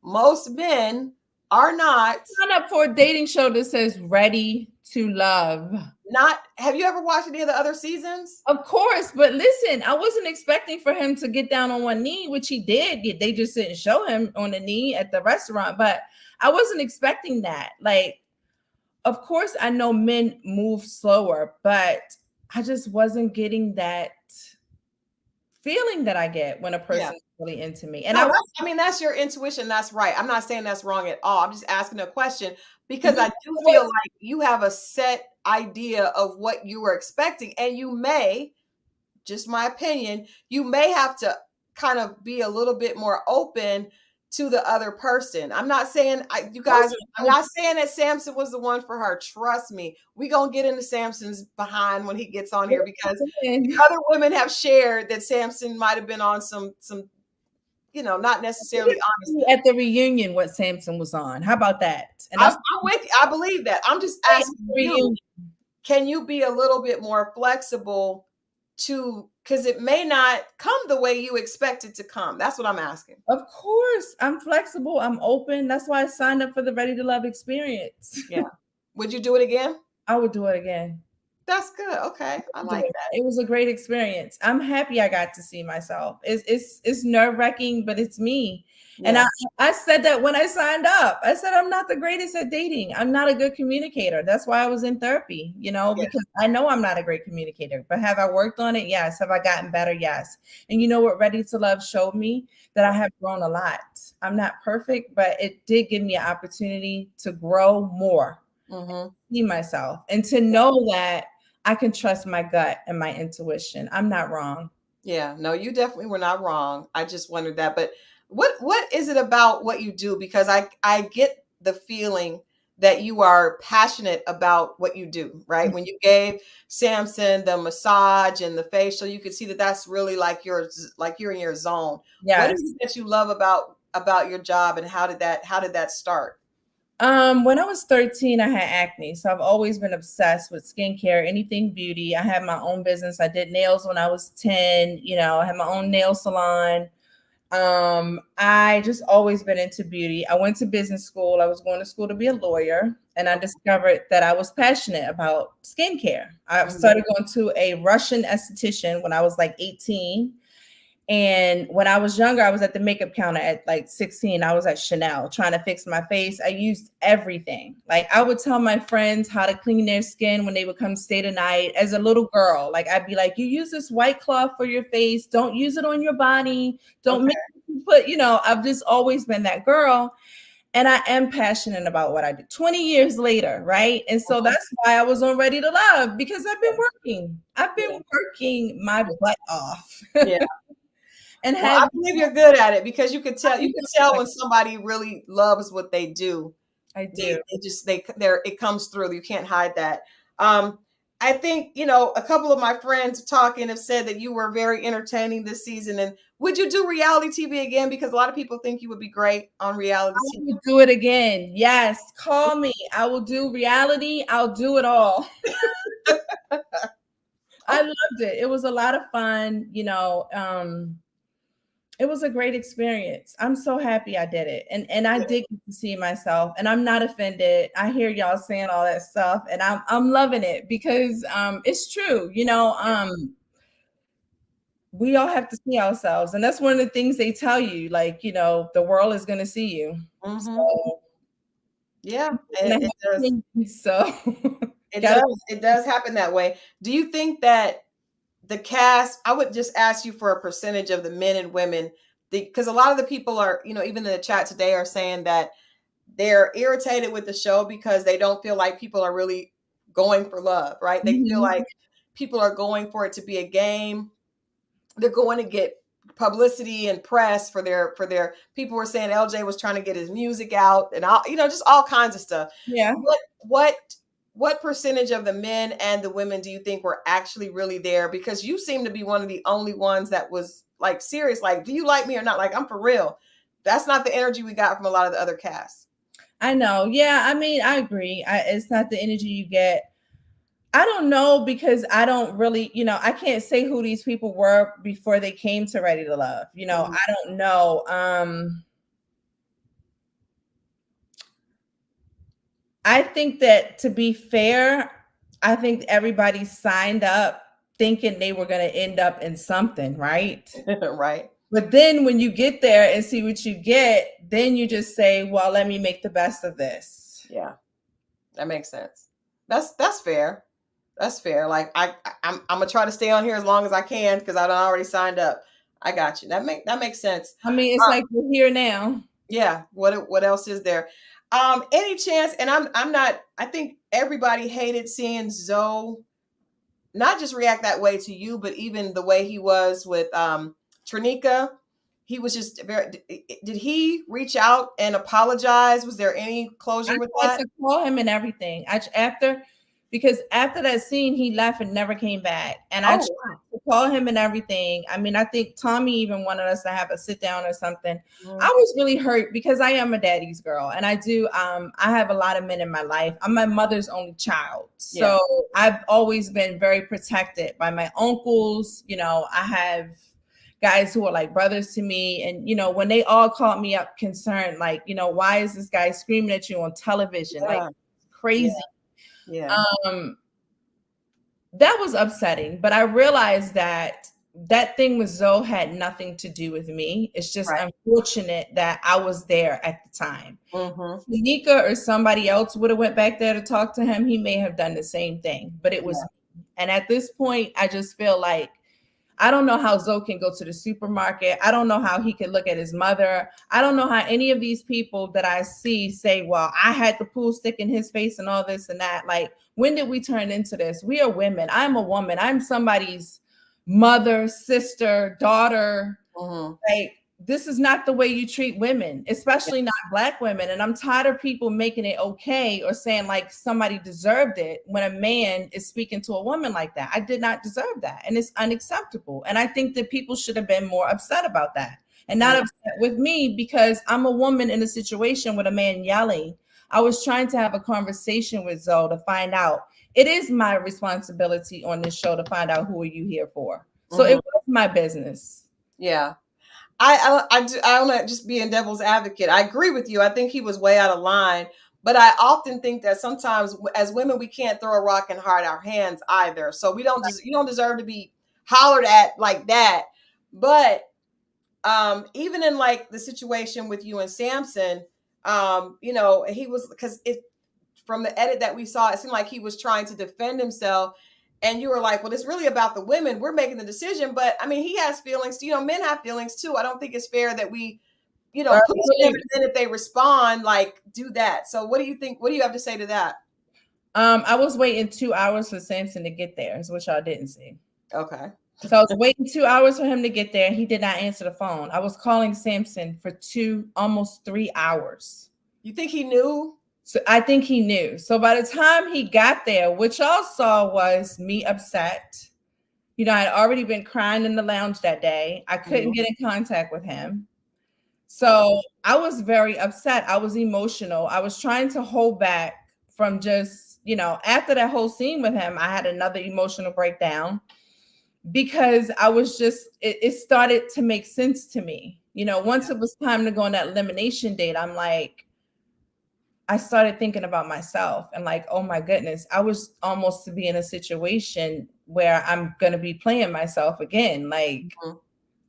most men are Sign up for a dating show that says Ready to Love. not. Have you ever watched any of the other seasons? Of course, but listen, I wasn't expecting for him to get down on one knee, which he did. They just didn't show him on the knee at the restaurant, but I wasn't expecting that. Like, of course, I know men move slower, but I just wasn't getting that feeling that I get when a Yeah. person's really into me. And No, I was that's, I mean, that's your intuition. That's right. I'm not saying that's wrong at all. I'm just asking a question because yeah, I do feel like you have a set idea of what you were expecting, and you may, just my opinion, you may have to kind of be a little bit more open to the other person. I'm not saying you guys, I'm not saying that Samson was the one for her. Trust me. We going to get into Samson's behind when he gets on here, because other women have shared that Samson might have been on some, not necessarily honest. at the reunion what Samson was on. How about that? And I'm, I'll I'm with you. I believe that. I'm just say at asking the you, reunion. can you be a little bit more flexible to, because it may not come the way you expect it to come. That's what I'm asking. Of course, I'm flexible. I'm open. That's why I signed up for the Ready to Love experience. Yeah. Would you do it again? I would do it again. That's good. Okay. I like that. It was a great experience. I'm happy I got to see myself. It's nerve-wracking, but it's me. And Yeah. I said that when I signed up. I said I'm not the greatest at dating. I'm not a good communicator. That's why I was in therapy, Yeah. because I know I'm not a great communicator. But have I worked on it? Yes. Have I gotten better? Yes. And you know what Ready to Love showed me? That I have grown a lot. I'm not perfect, but it did give me an opportunity to grow more, Mm-hmm. see myself, and to know that I can trust my gut and my intuition. I'm not wrong. Yeah. No, you definitely were not wrong. I just wondered that. But what is it about what you do? Because I get the feeling that you are passionate about what you do, right? When you gave Samson the massage and the facial, you could see that that's really like you're in your zone. What Yes. is it that you love about your job, and how did that start? When I was 13, I had acne. So I've always been obsessed with skincare, anything beauty. I had my own business. I did nails when I was 10. I had my own nail salon. I just always been into beauty. I went to business school. I was going to school to be a lawyer, and I discovered that I was passionate about skincare. I Mhm. started going to a Russian esthetician when I was like 18. And when I was younger, I was at the makeup counter at like 16. I was at Chanel trying to fix my face. I used everything. Like I would tell my friends how to clean their skin when they would come stay the night as a little girl. Like I'd be like, you use this white cloth for your face. Don't use it on your body. Don't Okay. mix put, I've just always been that girl. And I am passionate about what I do 20 years later, right? And so Mhm. that's why I was on Ready to Love because I've been working. I've Yeah. been working my butt off. Yeah. And Well, have I believe you're good at it because you I can feel tell like when somebody really loves what they do. I do. They just they're it comes through. You can't hide that. Um, I think, a couple of my friends talking have said that you were very entertaining this season. And would you do reality TV again? Because a lot of people think you would be great on reality I TV. will do it again. Yes, call me. I will do reality. I'll do it all. I loved it. It was a lot of fun. It was a great experience. I'm so happy I did it. And I did get to see myself and I'm not offended. I hear y'all saying all that stuff and I'm loving it because it's true. We all have to see ourselves. And that's one of the things they tell you, like, the world is gonna see you. Hmm. So Yeah, and I it have does. kids, so It gotta does. It does happen that way. Do you think that the cast, I would just ask you for a percentage of the men and women, because a lot of the people are, even in the chat today are saying that they're irritated with the show because they don't feel like people are really going for love, right? They feel Mhm. like people are going for it to be a game. They're going to get publicity and press for their people were saying LJ was trying to get his music out and all, just all kinds of stuff. Yeah. What what percentage of the men and the women do you think were actually really there? Because you seem to be one of the only ones that was like serious, like, do you like me or not? Like, I'm for real. That's not the energy we got from a lot of the other casts. I know. Yeah, I mean, I agree. It's not the energy you get. I don't know because I don't really, I can't say who these people were before they came to Ready to Love. Mhm. I don't know. I think that to be fair, I think everybody signed up thinking they were going to end up in something, right? Right. But then when you get there and see what you get, then you just say, well, let me make the best of this. Yeah, that makes sense. That's fair. That's fair. Like, I'm gonna try to stay on here as long as I can because I done already signed up. I got you. That makes sense. I mean, it's like we're here now. Yeah. What else is there? Any chance? And I'm not. I think everybody hated seeing Zoe not just react that way to you, but even the way he was with Trinika. He was just very. Did he reach out and apologize? Was there any I closure with tried that? to call him and everything. Because after that scene, he left and never came back. And I tried Oh, wow. to call him and everything. I mean, I think Tommy even wanted us to have a sit down or something. I Mhm. was really hurt because I am a daddy's girl, and I have a lot of men in my life. I'm my mother's only child, Yeah. so I've always been very protected by my uncles. I have guys who are like brothers to me. And, when they all called me up concerned, like, why is this guy screaming at you on television? Like, Yeah. Yeah. crazy. Yeah. Um, that was upsetting, but I realized that that thing with Zoe had nothing to do with me. It's just Right. unfortunate that I was there at the time. Mm-hmm. Nika or somebody else would have went back there to talk to him. He may have done the same thing, but it was Yeah. me. And at this point, I just feel like I don't know how Zoe can go to the supermarket. I don't know how he can look at his mother. I don't know how any of these people that I see say, well, I had the pool stick in his face and all this and that. Like, when did we turn into this? We are women. I'm a woman. I'm somebody's mother, sister, daughter. Mm-hmm. Like, this is not the way you treat women, especially not Black women. And I'm tired of people making it okay or saying like somebody deserved it when a man is speaking to a woman like that. I did not deserve that. And it's unacceptable. And I think that people should have been more upset about that and not Yeah. upset with me because I'm a woman in a situation with a man yelling. I was trying to have a conversation with Zoe to find out. It is my responsibility on this show to find out who are you here for. So it Mm-hmm. was my business. Yeah. I don't just being devil's advocate. I agree with you. I think he was way out of line. But I often think that sometimes as women, we can't throw a rock and hide our hands either. So we don't just, you don't deserve to be hollered at like that. But even in like the situation with you and Samson, he was, because it, from the edit that we saw, it seemed like he was trying to defend himself. And you were like, well, it's really about the women. We're making the decision. But I mean, he has feelings. Men have feelings too. I don't think it's fair that we, push them. And then if they respond, like, do that. So what do you think? What do you have to say to that? I was waiting 2 hours for Samson to get there, is what y'all didn't see. Okay. So I was waiting 2 hours for him to get there. He did not answer the phone. I was calling Samson for almost 3 hours. You think he knew? So I think he knew. So by the time he got there, what y'all saw was me upset. I had already been crying in the lounge that day. I couldn't get in contact with him. So I was very upset. I was emotional. I was trying to hold back from just, after that whole scene with him, I had another emotional breakdown because I was just, it started to make sense to me. Once it was time to go on that elimination date, I'm like, I started thinking about myself and like, oh my goodness, I was almost to be in a situation where I'm going to be playing myself again. Like,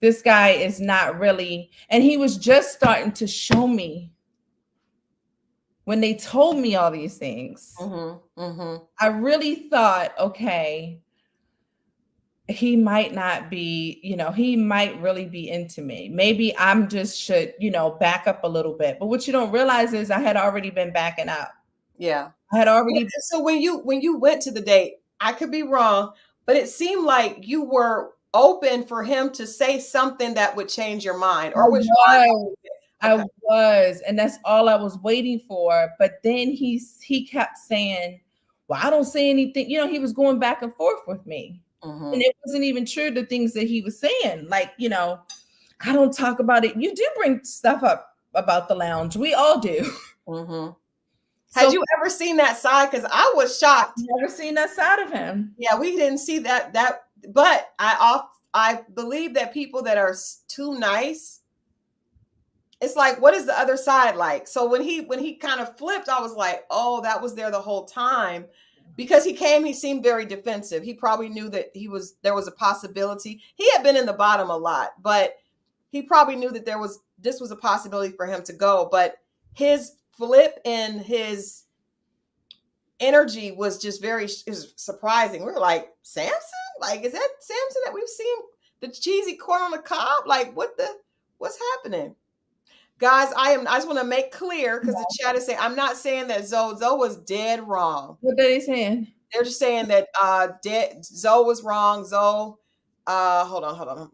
this guy is not really, and he was just starting to show me when they told me all these things. I really thought, okay, he might not be, he might really be into me. Maybe I'm just should, back up a little bit. But what you don't realize is I had already been backing up. Yeah. I had already. So when you went to the date, I could be wrong, but it seemed like you were open for him to say something that would change your mind, or was I was, and that's all I was waiting for. But then he kept saying, well, I don't say anything. He was going back and forth with me. And it wasn't even true, the things that he was saying. Like, I don't talk about it. You do bring stuff up about the lounge. We all do. Had you ever seen that side? Because I was shocked. Never seen that side of him. Yeah, we didn't see that. But I believe that people that are too nice, it's like, what is the other side like? So when he kind of flipped, I was like, oh, that was there the whole time. Because he seemed very defensive. He probably knew that there was a possibility. He had been in the bottom a lot, but he probably knew that this was a possibility for him to go. But his flip and his energy was just is surprising. We were like, Samson? Like, is that Samson that we've seen? The cheesy corn on the cob? Like, what's happening? Guys, I just want to make clear, because the chat is saying, I'm not saying that Zoe was dead wrong. What are they saying? They're just saying that Zoe was wrong. Zoe, hold on.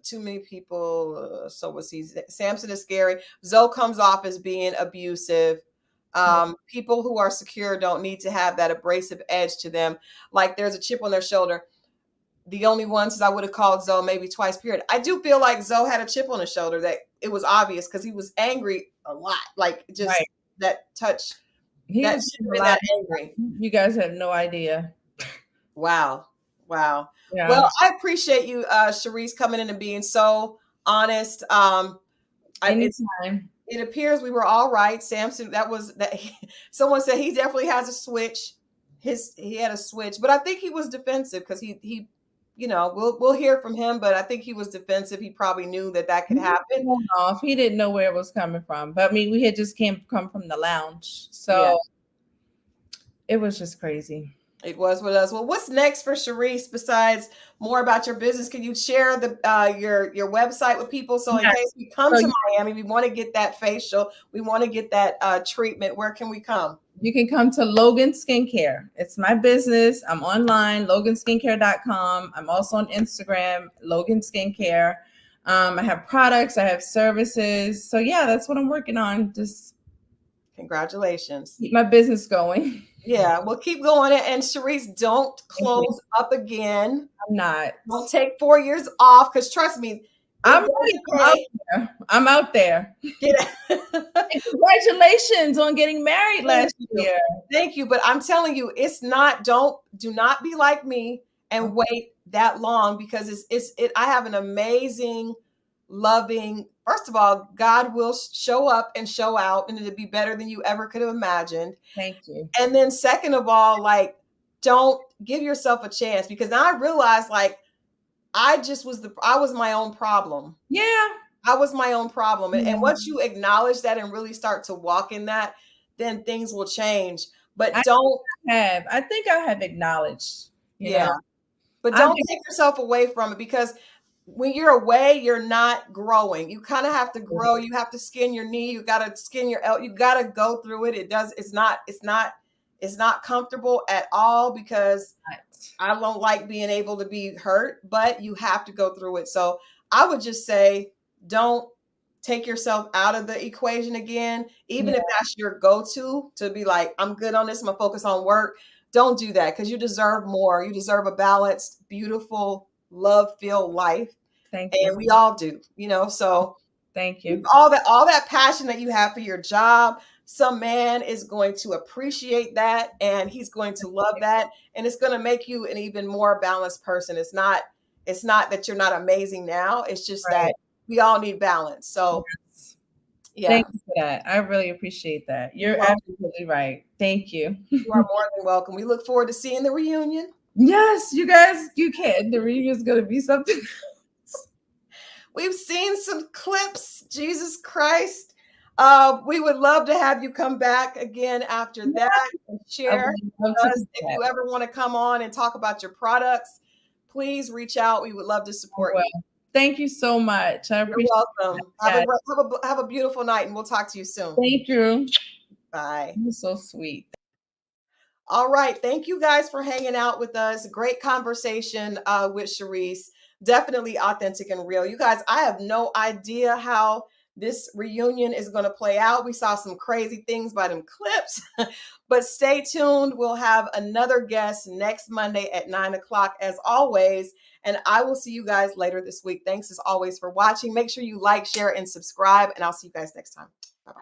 Too many people. So was he? Samson is scary. Zoe comes off as being abusive. People who are secure don't need to have that abrasive edge to them. Like there's a chip on their shoulder. The only ones I would have called Zoe maybe twice, period. I do feel like Zoe had a chip on his shoulder, that it was obvious because he was angry a lot. Like just that touch. He was that angry. You guys have no idea. Wow. Yeah. Well, I appreciate you, Shareese, coming in and being so honest. Anytime. It appears we were all right. Samson, someone said he definitely has a switch. He had a switch, but I think he was defensive because he we'll hear from him, but I think he was defensive. He probably knew that could happen. Off. He didn't know where it was coming from, but I mean, we had just come from the lounge, so it was just crazy. It was with us. Well, what's next for Shareese besides more about your business? Can you share your website with people? So in case we come to Miami, we want to get that facial, we want to get that treatment. Where can we come? You can come to Logan Skincare. It's my business. I'm online, loganskincare.com. I'm also on Instagram, Logan Skincare. I have products, I have services. So yeah, that's what I'm working on. Just congratulations. Keep my business going. Yeah, we'll keep going. And Shareese, don't close up again. I'm not. Don't take 4 years off, because trust me, I'm out there. Congratulations on getting married last year. Thank you. But I'm telling you, it's not, do not be like me and wait that long, because I have an amazing loving. First of all, God will show up and show out, and it'll be better than you ever could have imagined. Thank you. And then second of all, like, don't give yourself a chance, because I realized, like, I was my own problem. Yeah. I was my own problem. And Yeah. once you acknowledge that and really start to walk in that, then things will change. But I don't, I think I have acknowledged, you know, yeah, but I've don't take yourself away from it, because when you're away, you're not growing. You kind of have to been grow. You have to skin your knee. You got to skin your elbow. You got to go through it. It's not comfortable at all, because not. I don't like being able to be hurt, but you have to go through it. So I would just say, don't take yourself out of the equation again, Yeah, even if that's your go-to, to be like, I'm good on this, I'm gonna focus on work. Don't do that, because you deserve more. You deserve a balanced, beautiful, love-filled life. thank you. And we all do, so Thank keep you. all that passion that you have for your job. Some man is going to appreciate that, and he's going to love that, and it's going to make you an even more balanced person. It's not that you're not amazing now, it's just that Right. we all need balance. So Yes. yeah, Thank you for that. I really appreciate that. You're well, absolutely right. Thank you. you are more than welcome. We look forward to seeing the reunion. Yes, you guys, you can. The reunion is going to be something. We've seen some clips. Jesus Christ. We would love to have you come back again after Yeah, that and I share would with love to us. do If that. you ever want to come on and talk about your products, please reach out. We would love to I support you. will. Thank you so much. I You're appreciate that. welcome. Have a Yes. great, have a beautiful night, and we'll talk to you soon. Thank you. Bye. You're so sweet. All right. Thank you guys for hanging out with us. Great conversation with Shareese. Definitely authentic and real. You guys, I have no idea how this reunion is going to play out. We saw some crazy things by them clips, but stay tuned. We'll have another guest next Monday at 9 o'clock, as always. And I will see you guys later this week. Thanks as always for watching. Make sure you like, share, and subscribe. And I'll see you guys next time. Bye bye.